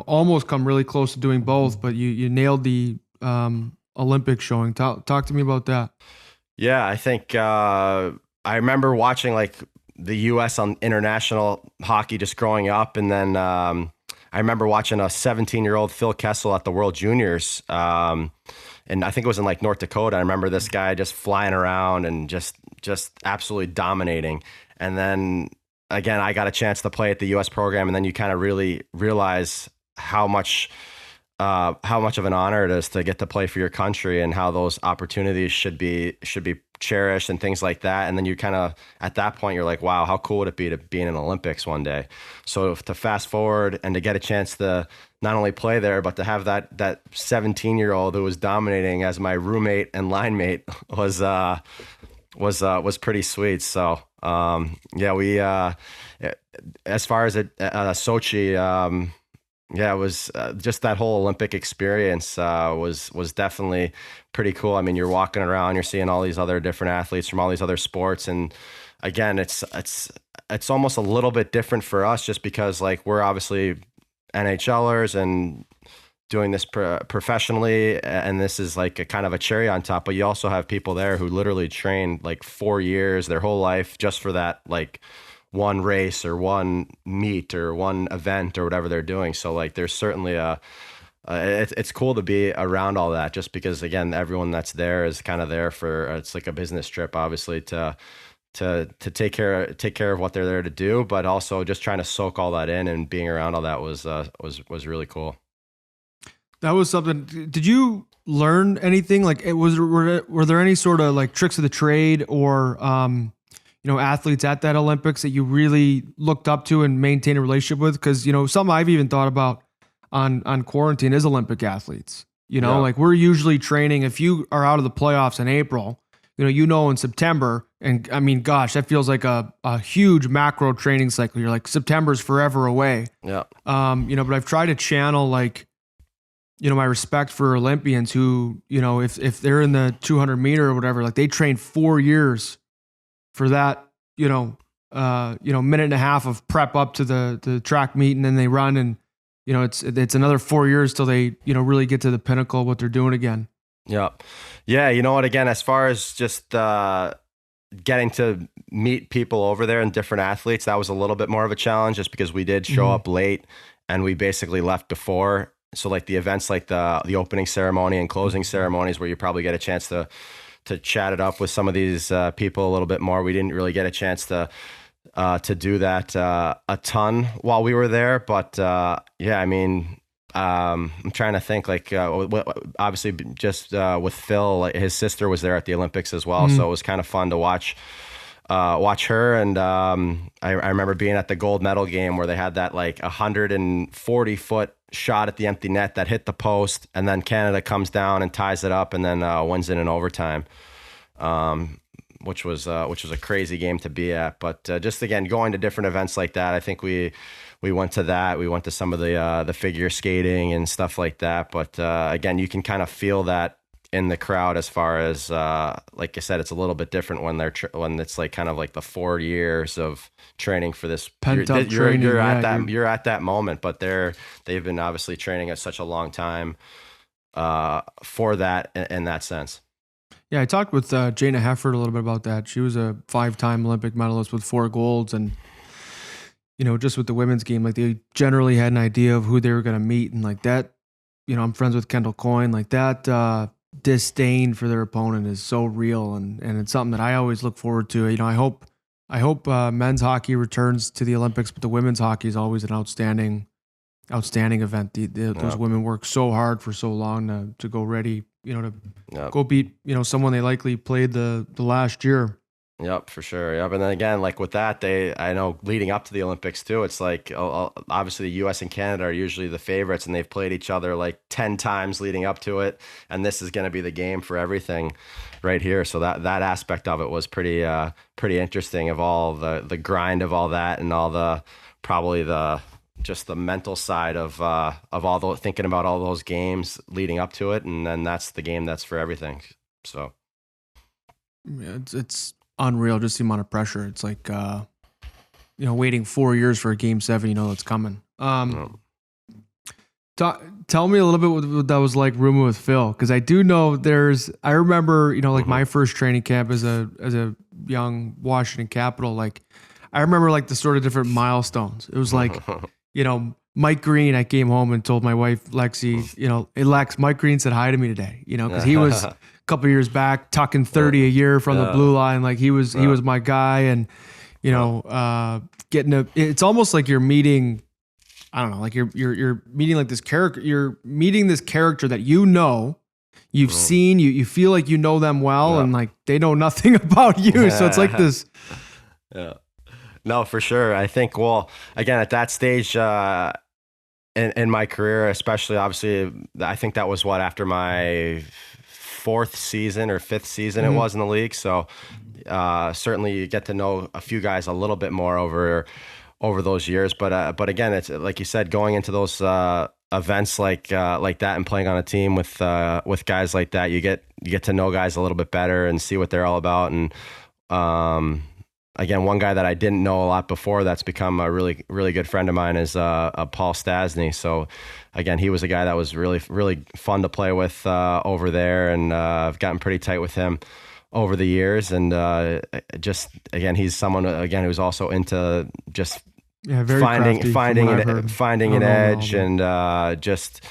Speaker 1: almost come really close to doing both, but you nailed the Olympic showing. Talk to me about that.
Speaker 2: Yeah, I think I remember watching like the U.S. on international hockey just growing up, and then I remember watching a 17-year-old Phil Kessel at the World Juniors, and I think it was in like North Dakota. I remember this guy just flying around and just absolutely dominating. And then again, I got a chance to play at the U.S. program, and then you kind of really realize how much of an honor it is to get to play for your country, and how those opportunities should be cherished and things like that. And then you kind of, at that point, you're like, wow, how cool would it be to be in an Olympics one day? So to fast forward and to get a chance to not only play there, but to have that 17-year-old who was dominating as my roommate and line mate was pretty sweet. So we as far as Sochi, it was just that whole Olympic experience was definitely pretty cool. I mean, you're walking around, you're seeing all these other different athletes from all these other sports, and again, it's it's almost a little bit different for us just because like we're obviously NHLers and doing this professionally, and this is like a kind of a cherry on top, but you also have people there who literally train like 4 years, their whole life, just for that like one race or one meet or one event or whatever they're doing. So like there's certainly it's cool to be around all that, just because again, everyone that's there is kind of there for, it's like a business trip, obviously, to take care of what they're there to do, but also just trying to soak all that in, and being around all that was really cool.
Speaker 1: That was something. Did you learn anything? Like, were there any sort of like tricks of the trade or athletes at that Olympics that you really looked up to and maintained a relationship with? Because something I've even thought about on quarantine is Olympic athletes. Like we're usually training. If you are out of the playoffs in April, in September, and I mean, gosh, that feels like a huge macro training cycle. You're like, September's forever away.
Speaker 2: Yeah.
Speaker 1: But I've tried to channel like, my respect for Olympians who, if they're in the 200 meter or whatever, like they train 4 years for that, minute and a half of prep up to the track meet, and then they run, and it's another 4 years till they really get to the pinnacle of what they're doing again.
Speaker 2: Yeah. You know what, again, as far as just getting to meet people over there and different athletes, that was a little bit more of a challenge, just because we did show up late and we basically left before. So like the events like the opening ceremony and closing ceremonies, where you probably get a chance to chat it up with some of these people a little bit more, we didn't really get a chance to do that a ton while we were there. But I mean, I'm trying to think, like obviously just with Phil, like his sister was there at the Olympics as well, so it was kind of fun to watch her. And I remember being at the gold medal game where they had that like 140-foot shot at the empty net that hit the post, and then Canada comes down and ties it up, and then wins it in overtime, which was a crazy game to be at. But just again, going to different events like that, I think we went to that. We went to some of the figure skating and stuff like that. But again, you can kind of feel that in the crowd, as far as like I said, it's a little bit different when when it's like kind of like the 4 years of training for this
Speaker 1: pent up training.
Speaker 2: You're at that moment, but they've been obviously training at such a long time for that in that sense.
Speaker 1: Yeah, I talked with Jana Hefford a little bit about that. She was a 5-time Olympic medalist with 4 golds, and just with the women's game, like they generally had an idea of who they were going to meet, and like that, I'm friends with Kendall Coyne, like that disdain for their opponent is so real, and it's something that I always look forward to. I hope men's hockey returns to the Olympics, but the women's hockey is always an outstanding event. Those women work so hard for so long to go ready, to go beat someone they likely played the last year.
Speaker 2: Yep, for sure. Yep. And then again, like with that, I know leading up to the Olympics too, it's like obviously the US and Canada are usually the favorites, and they've played each other like 10 times leading up to it. And this is going to be the game for everything right here. So that aspect of it was pretty interesting, of all the grind of all that, and all just the mental side of all the thinking about all those games leading up to it. And then that's the game that's for everything. So
Speaker 1: yeah, it's unreal, just the amount of pressure. It's like waiting 4 years for a Game 7, it's coming. Tell me a little bit what that was like rooming with Phil, because I do know I remember like my first training camp as a young Washington Capital, like I remember like the sort of different milestones. It was like Mike Green, I came home and told my wife Lexi, hey Lex, Mike Green said hi to me today, because he was a couple of years back tucking 30 a year from the blue line, like he was my guy, and it's almost like you're meeting, I don't know, like you're meeting like this character, you're meeting this character that you've seen, you feel like you know them well, and like they know nothing about you, so it's like this.
Speaker 2: Yeah. No, for sure. I think, well, again, at that stage in my career, especially, obviously, I think that was after my 4th season or 5th season it was in the league. So certainly you get to know a few guys a little bit more over those years. But again, it's like you said, going into those events like that and playing on a team with guys like that, you get to know guys a little bit better and see what they're all about. And again, one guy that I didn't know a lot before that's become a really, really good friend of mine is Paul Stasny. So again, he was a guy that was really, really fun to play with over there, and I've gotten pretty tight with him over the years. And just, again, he's someone, again, who's also into just
Speaker 1: very
Speaker 2: finding an edge
Speaker 1: well,
Speaker 2: and just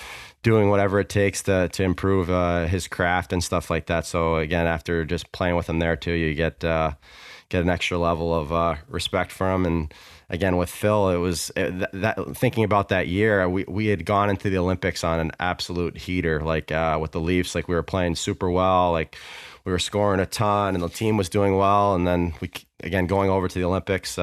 Speaker 2: doing whatever it takes to improve his craft and stuff like that. So again, after just playing with him there too, you get an extra level of respect for him. And again, with Phil, it was thinking about that year, we had gone into the Olympics on an absolute heater, like with the Leafs, like we were playing super well, like we were scoring a ton and the team was doing well. And then going over to the Olympics,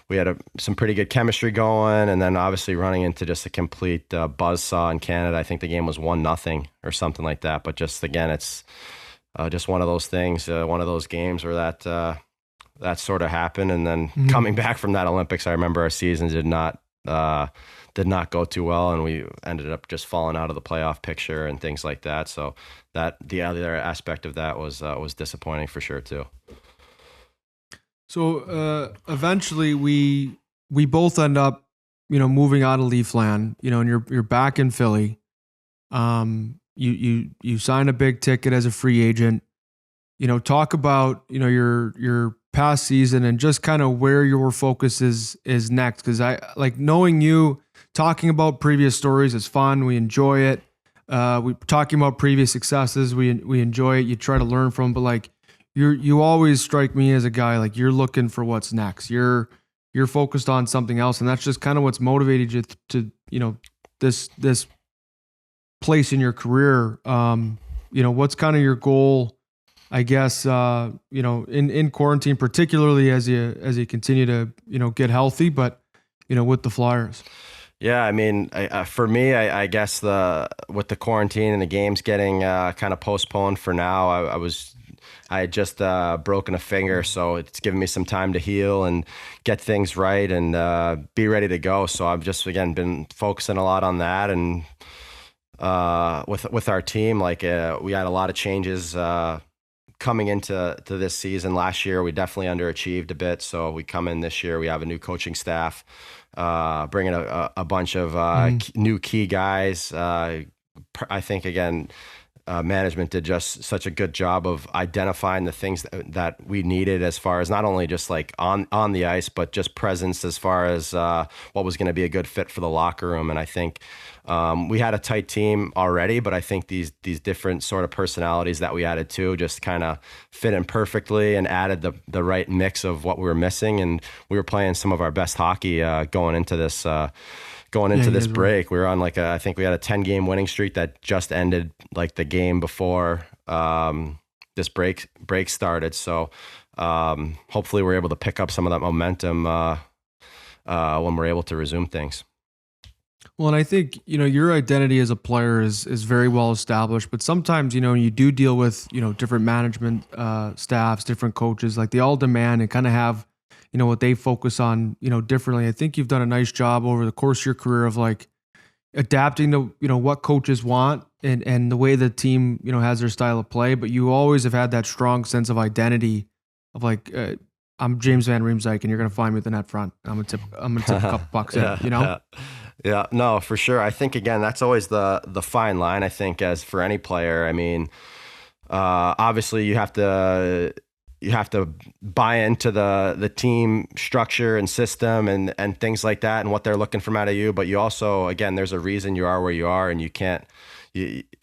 Speaker 2: we had some pretty good chemistry going, and then obviously running into just a complete buzzsaw in Canada. I think the game was 1-0 or something like that. But just, again, it's just one of those things, one of those games where that sort of happened. And then coming back from that Olympics, I remember our season did not go too well, and we ended up just falling out of the playoff picture and things like that. So that the other aspect of that was disappointing for sure too.
Speaker 1: So eventually we both end up, moving out of Leafland, and you're back in Philly. You sign a big ticket as a free agent. Talk about, your past season and just kind of where your focus is next. Cause I like knowing you. Talking about previous stories is fun. We enjoy it. We talking about previous successes. We enjoy it. You try to learn from, but like you always strike me as a guy, like you're looking for what's next. You're focused on something else. And that's just kind of what's motivated you to this place in your career. What's kind of your goal, I guess, in quarantine, particularly as you continue to, get healthy, but, with the Flyers.
Speaker 2: Yeah, I mean, for me, I guess with the quarantine and the games getting kind of postponed for now, I had just broken a finger, so it's given me some time to heal and get things right and be ready to go. So I've just, again, been focusing a lot on that. And with our team, like we had a lot of changes coming into this season. Last year, we definitely underachieved a bit. So we come in this year, we have a new coaching staff, bringing a bunch of new key guys. I think, again, management did just such a good job of identifying the things that we needed, as far as not only just like on the ice, but just presence, as far as what was going to be a good fit for the locker room. And I think we had a tight team already, but I think these different sort of personalities that we added to just kind of fit in perfectly and added the right mix of what we were missing. And we were playing some of our best hockey going into this break. We were on I think we had a 10-game winning streak that just ended like the game before this break started. So hopefully we're able to pick up some of that momentum when we're able to resume things.
Speaker 1: Well, and I think, your identity as a player is very well established, but sometimes, you do deal with, different management staffs, different coaches, like they all demand and kind of have, what they focus on, differently. I think you've done a nice job over the course of your career of like adapting to, what coaches want and the way the team, has their style of play, but you always have had that strong sense of identity of like, I'm James Van Riemsdyk and you're going to find me at the net front. I'm going to tip a couple bucks in,
Speaker 2: Yeah, no, for sure. I think, again, that's always the fine line, I think, as for any player. I mean, obviously you have to buy into the team structure and system and things like that and what they're looking from out of you. But you also, again, there's a reason you are where you are, and you can't,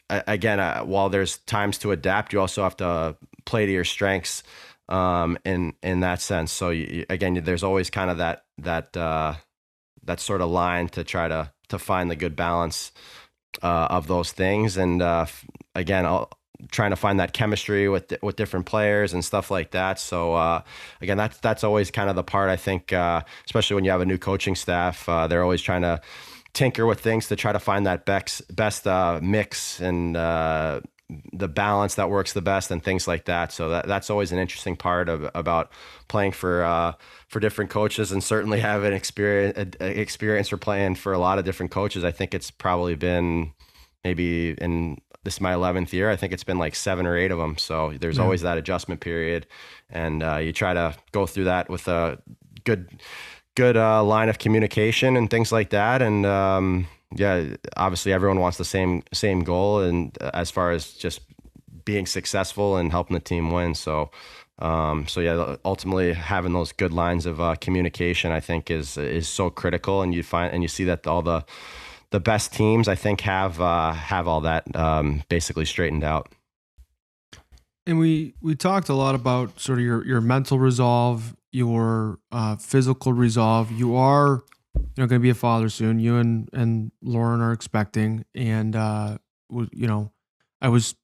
Speaker 2: while there's times to adapt, you also have to play to your strengths in that sense. So again, there's always kind of that sort of line to try to find the good balance of those things. And again, trying to find that chemistry with different players and stuff like that. So again, that's always kind of the part, I think, especially when you have a new coaching staff, they're always trying to tinker with things to try to find that best mix and the balance that works the best and things like that. So that's always an interesting part about playing for different coaches, and certainly have an experience for playing for a lot of different coaches. I think it's probably been maybe in this is my 11th year. I think it's been like 7 or 8 of them. So there's always that adjustment period, and you try to go through that with a good line of communication and things like that. And obviously everyone wants the same goal, and as far as just being successful and helping the team win. So ultimately having those good lines of communication, I think is so critical. And you see that all the best teams, I think, have all that basically straightened out.
Speaker 1: And we talked a lot about sort of your mental resolve, your physical resolve. You are going to be a father soon. You and Lauren are expecting, and I was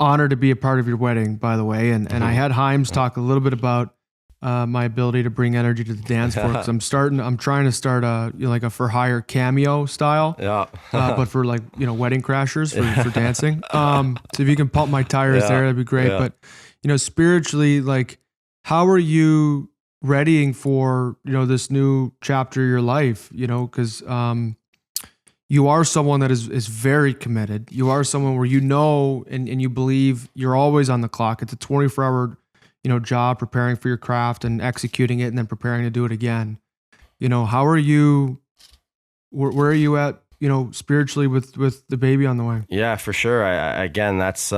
Speaker 1: honored to be a part of your wedding, by the way. And I had Himes talk a little bit about my ability to bring energy to the dance floor, because I'm trying to start like a for hire cameo style, but for like wedding crashers for dancing. So if you can pump my tires there, that'd be great. But spiritually, like, how are you readying for this new chapter of your life? Because you are someone that is very committed. You are someone where and you believe you're always on the clock. It's a 24-hour job, preparing for your craft and executing it, and then preparing to do it again. How are you? Where are you at? Spiritually with the baby on the way.
Speaker 2: Yeah, for sure. Again, that's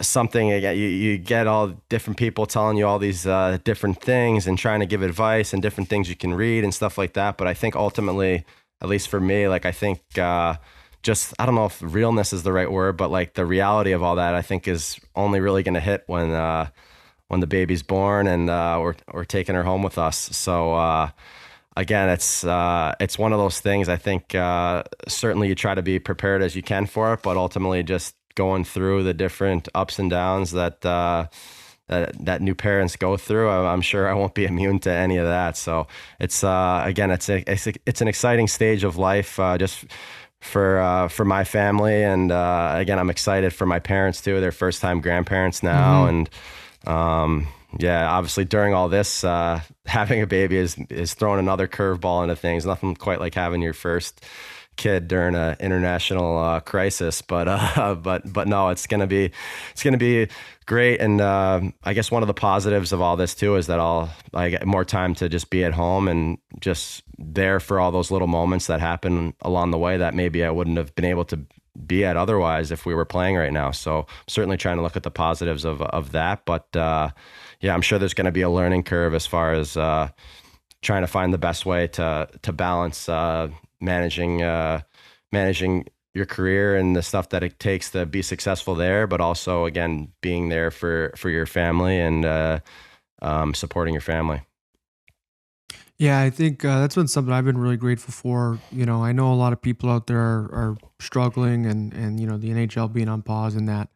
Speaker 2: something. You get all different people telling you all these different things and trying to give advice and different things you can read and stuff like that. But I think ultimately, at least for me, like, I think just, I don't know if realness is the right word, but like the reality of all that, I think, is only really going to hit when the baby's born and we're taking her home with us. So again, it's one of those things. I think certainly you try to be prepared as you can for it, but ultimately just going through the different ups and downs that new parents go through, I'm sure I won't be immune to any of that. So it's again, it's an exciting stage of life, just for my family, and again, I'm excited for my parents too. They're first time grandparents now, and obviously during all this, having a baby is throwing another curveball into things. Nothing quite like having your first kid during an international crisis, but no, it's gonna be great. And I guess one of the positives of all this too is that I get more time to just be at home and just there for all those little moments that happen along the way that maybe I wouldn't have been able to be at otherwise if we were playing right now. So certainly trying to look at the positives of that, but I'm sure there's going to be a learning curve as far as trying to find the best way to balance managing your career and the stuff that it takes to be successful there, but also, again, being there for your family and supporting your family.
Speaker 1: Yeah, I think that's been something I've been really grateful for. I know a lot of people out there are struggling, and the NHL being on pause and that.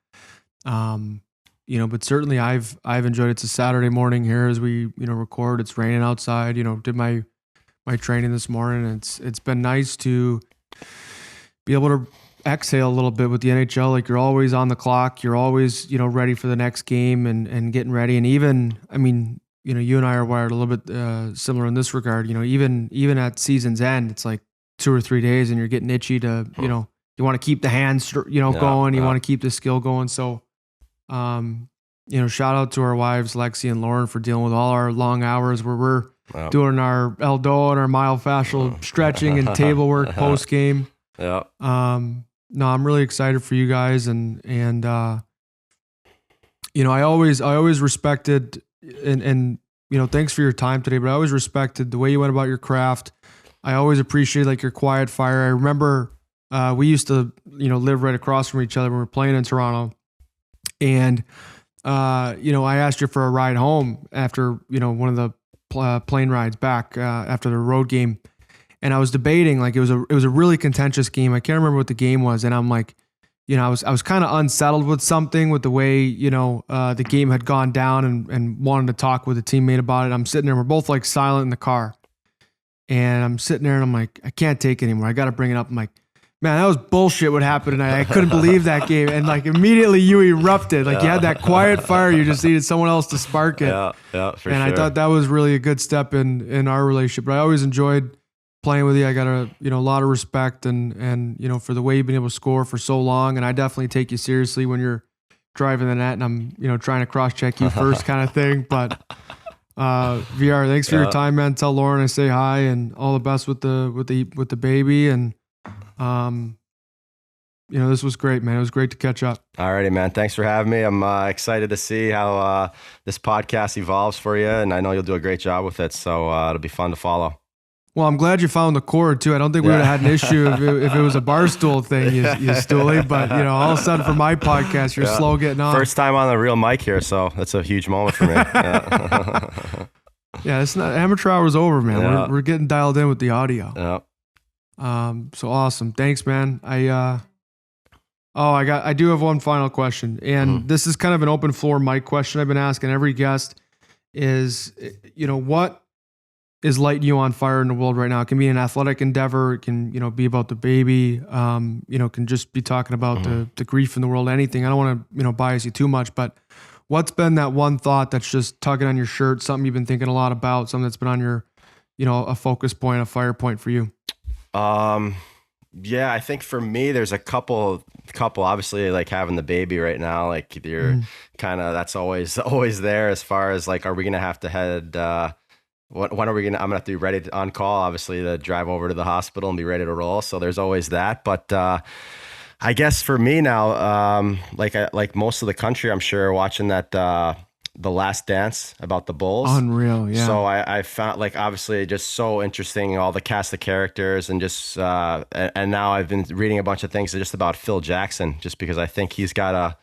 Speaker 1: But certainly I've enjoyed it. It's a Saturday morning here as we record. It's raining outside. Did my training this morning. And it's been nice to be able to exhale a little bit with the NHL. Like, you're always on the clock. You're always ready for the next game and getting ready. And even, I mean, you and I are wired a little bit similar in this regard. Even at season's end, it's like 2 or 3 days, and you're getting itchy to you want to keep the hands going. You want to keep the skill going. So shout out to our wives Lexi and Lauren for dealing with all our long hours where we're doing our elbow and our myofascial stretching and table work post game. No, I'm really excited for you guys, and I always respected and thanks for your time today, but I always respected the way you went about your craft. I always appreciate like your quiet fire. I remember we used to live right across from each other when we were playing in Toronto, and I asked you for a ride home after one of the plane rides back after the road game. And I was debating, like, it was a really contentious game. I can't remember what the game was. And I'm like, I was kind of unsettled with something with the way, the game had gone down, and wanted to talk with a teammate about it. I'm sitting there, we're both like silent in the car, and I'm sitting there and I'm like, I can't take it anymore. I got to bring it up. I'm like, man, that was bullshit what happened tonight. I couldn't believe that game. And like immediately you erupted. Like you had that quiet fire. You just needed someone else to spark it.
Speaker 2: Yeah, for sure.
Speaker 1: And I thought that was really a good step in our relationship. But I always enjoyed playing with you. I got a lot of respect and for the way you've been able to score for so long. And I definitely take you seriously when you're driving the net and I'm trying to cross check you first kind of thing. But VR, thanks for your time, man. Tell Lauren I say hi and all the best with the baby. And this was great, man. It was great to catch up.
Speaker 2: Alrighty, man. Thanks for having me. I'm excited to see how this podcast evolves for you, and I know you'll do a great job with it. So it'll be fun to follow.
Speaker 1: Well, I'm glad you found the chord too. I don't think we would have had an issue if it was a bar stool thing, you stoolie. But all of a sudden for my podcast, you're slow getting on.
Speaker 2: First time on the real mic here, so that's a huge moment for me.
Speaker 1: Yeah, it's not amateur hour's over, man.
Speaker 2: Yeah.
Speaker 1: We're getting dialed in with the audio.
Speaker 2: Yeah.
Speaker 1: So awesome. Thanks, man. I do have one final question, and this is kind of an open floor mic question I've been asking every guest is, what is lighting you on fire in the world right now? It can be an athletic endeavor. It can, be about the baby. Can just be talking about the grief in the world, anything. I don't want to, bias you too much, but what's been that one thought that's just tugging on your shirt, something you've been thinking a lot about, something that's been on your, a focus point, a fire point for you?
Speaker 2: Yeah, I think for me, there's a couple, obviously like having the baby right now, like you're kind of, that's always there as far as like, are we going to have to head, when are we I'm gonna have to be ready on call, obviously, to drive over to the hospital and be ready to roll. So there's always that. But I guess for me now, like most of the country, I'm sure, watching that The Last Dance about the Bulls.
Speaker 1: Unreal, yeah.
Speaker 2: So I found, like, obviously just so interesting, all the cast of characters, and just and now I've been reading a bunch of things just about Phil Jackson, just because I think he's got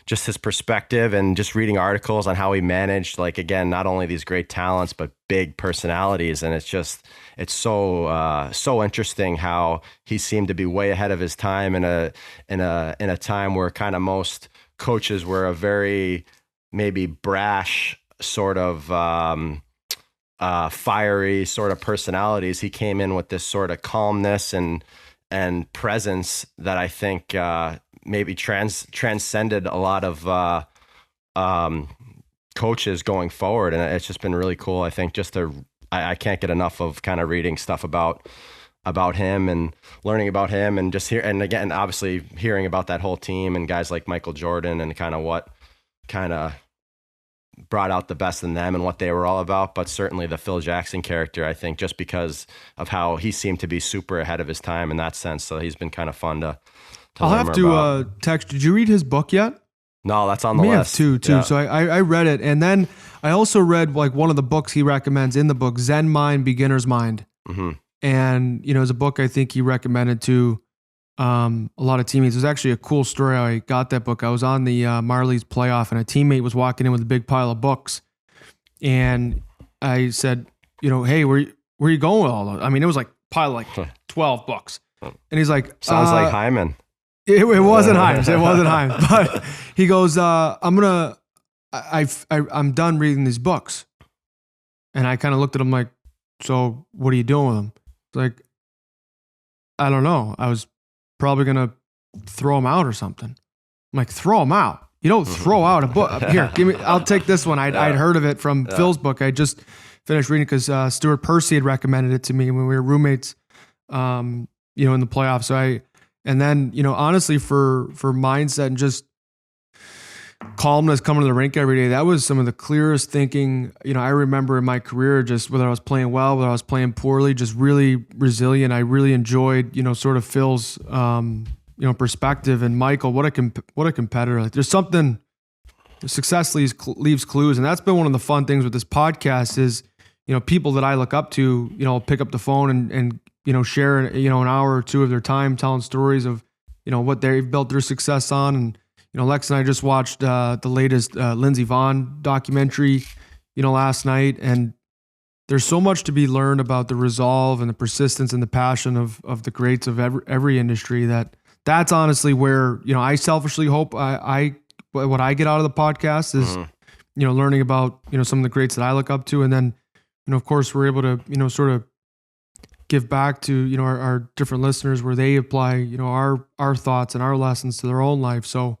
Speaker 2: just his perspective, and just reading articles on how he managed, like, again, not only these great talents, but big personalities. And it's so interesting how he seemed to be way ahead of his time in a time where kind of most coaches were a very maybe brash sort of fiery sort of personalities. He came in with this sort of calmness and presence that I think maybe transcended a lot of coaches going forward. And it's just been really cool. I think I can't get enough of kind of reading stuff about him and learning about him, and just and again, obviously hearing about that whole team and guys like Michael Jordan and kind of what kind of brought out the best in them and what they were all about. But certainly the Phil Jackson character, I think, just because of how he seemed to be super ahead of his time in that sense. So he's been kind of fun to
Speaker 1: I'll have to text. Did you read his book yet?
Speaker 2: No, that's on the list.
Speaker 1: Too.
Speaker 2: Yeah.
Speaker 1: So I read it, and then I also read like one of the books he recommends in the book, Zen Mind, Beginner's Mind. Mm-hmm. And it's a book I think he recommended to a lot of teammates. It was actually a cool story how I got that book. I was on the Marlies playoff, and a teammate was walking in with a big pile of books, and I said, hey, where are you going with all those? I mean, it was like pile like 12 books, and he's like,
Speaker 2: sounds like Hyman.
Speaker 1: It wasn't Himes. It wasn't Himes. But he goes, I'm done reading these books. And I kind of looked at him like, so what are you doing with them? It's like, I don't know. I was probably going to throw them out or something. I'm like, throw them out. You don't throw out a book. Here, I'll take this one. I'd heard of it from Phil's book. I just finished reading because Stuart Percy had recommended it to me when we were roommates, in the playoffs. So and then, honestly, for mindset and just calmness coming to the rink every day, that was some of the clearest thinking, I remember in my career, just whether I was playing well, whether I was playing poorly, just really resilient. I really enjoyed, sort of Phil's, perspective. And Michael, what a competitor. Like, there's something, success leaves clues. And that's been one of the fun things with this podcast is, people that I look up to, pick up the phone and share, an hour or two of their time telling stories of, what they've built their success on. And, Lex and I just watched the latest Lindsey Vonn documentary, last night. And there's so much to be learned about the resolve and the persistence and the passion of the greats of every industry that's honestly where, I selfishly hope what I get out of the podcast is, learning about, some of the greats that I look up to. And then, of course, we're able to, sort of give back to, our different listeners where they apply, our thoughts and our lessons to their own life. So,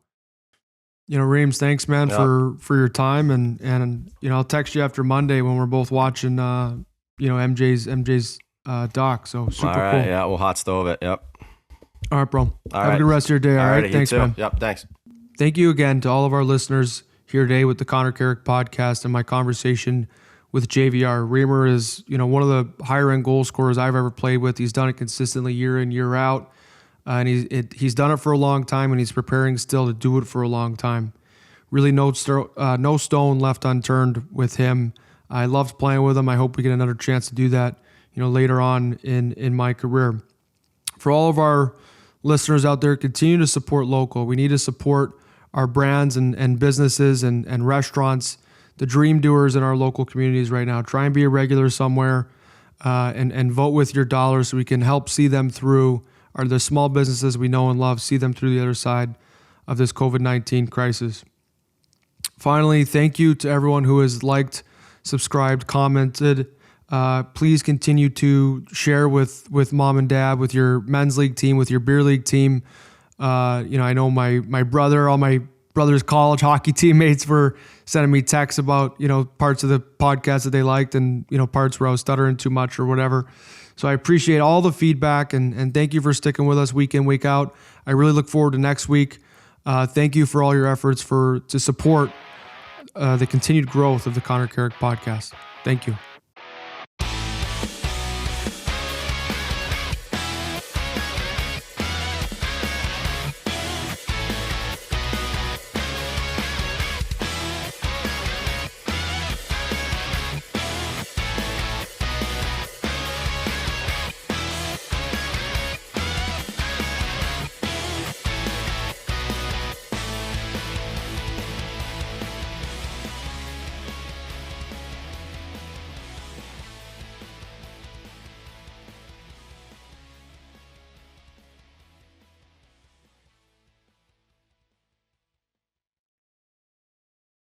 Speaker 1: Reams, thanks, man, for your time. And, I'll text you after Monday when we're both watching, MJ's dock. So super
Speaker 2: All right,
Speaker 1: cool.
Speaker 2: yeah, we'll hot stove it. Yep.
Speaker 1: All right, bro. Have
Speaker 2: right.
Speaker 1: a good rest of your day. All right. Thanks, man.
Speaker 2: Yep, thanks.
Speaker 1: Thank you again to all of our listeners here today with the Connor Carrick podcast and my conversation with JVR. Reamer is, one of the higher end goal scorers I've ever played with. He's done it consistently year in, year out. And he's done it for a long time, and he's preparing still to do it for a long time. Really no stone left unturned with him. I loved playing with him. I hope we get another chance to do that, later on in my career. For all of our listeners out there, continue to support local. We need to support our brands and businesses and restaurants, the dream doers in our local communities right now. Try and be a regular somewhere and vote with your dollars so we can help see them through, or the small businesses we know and love, see them through the other side of this COVID-19 crisis. Finally, thank you to everyone who has liked, subscribed, commented. Please continue to share with mom and dad, with your men's league team, with your beer league team. I know my brother, all my brother's college hockey teammates were sending me texts about, parts of the podcast that they liked and, parts where I was stuttering too much or whatever. So I appreciate all the feedback and thank you for sticking with us week in, week out. I really look forward to next week. Thank you for all your efforts to support the continued growth of the Connor Carrick podcast. Thank you.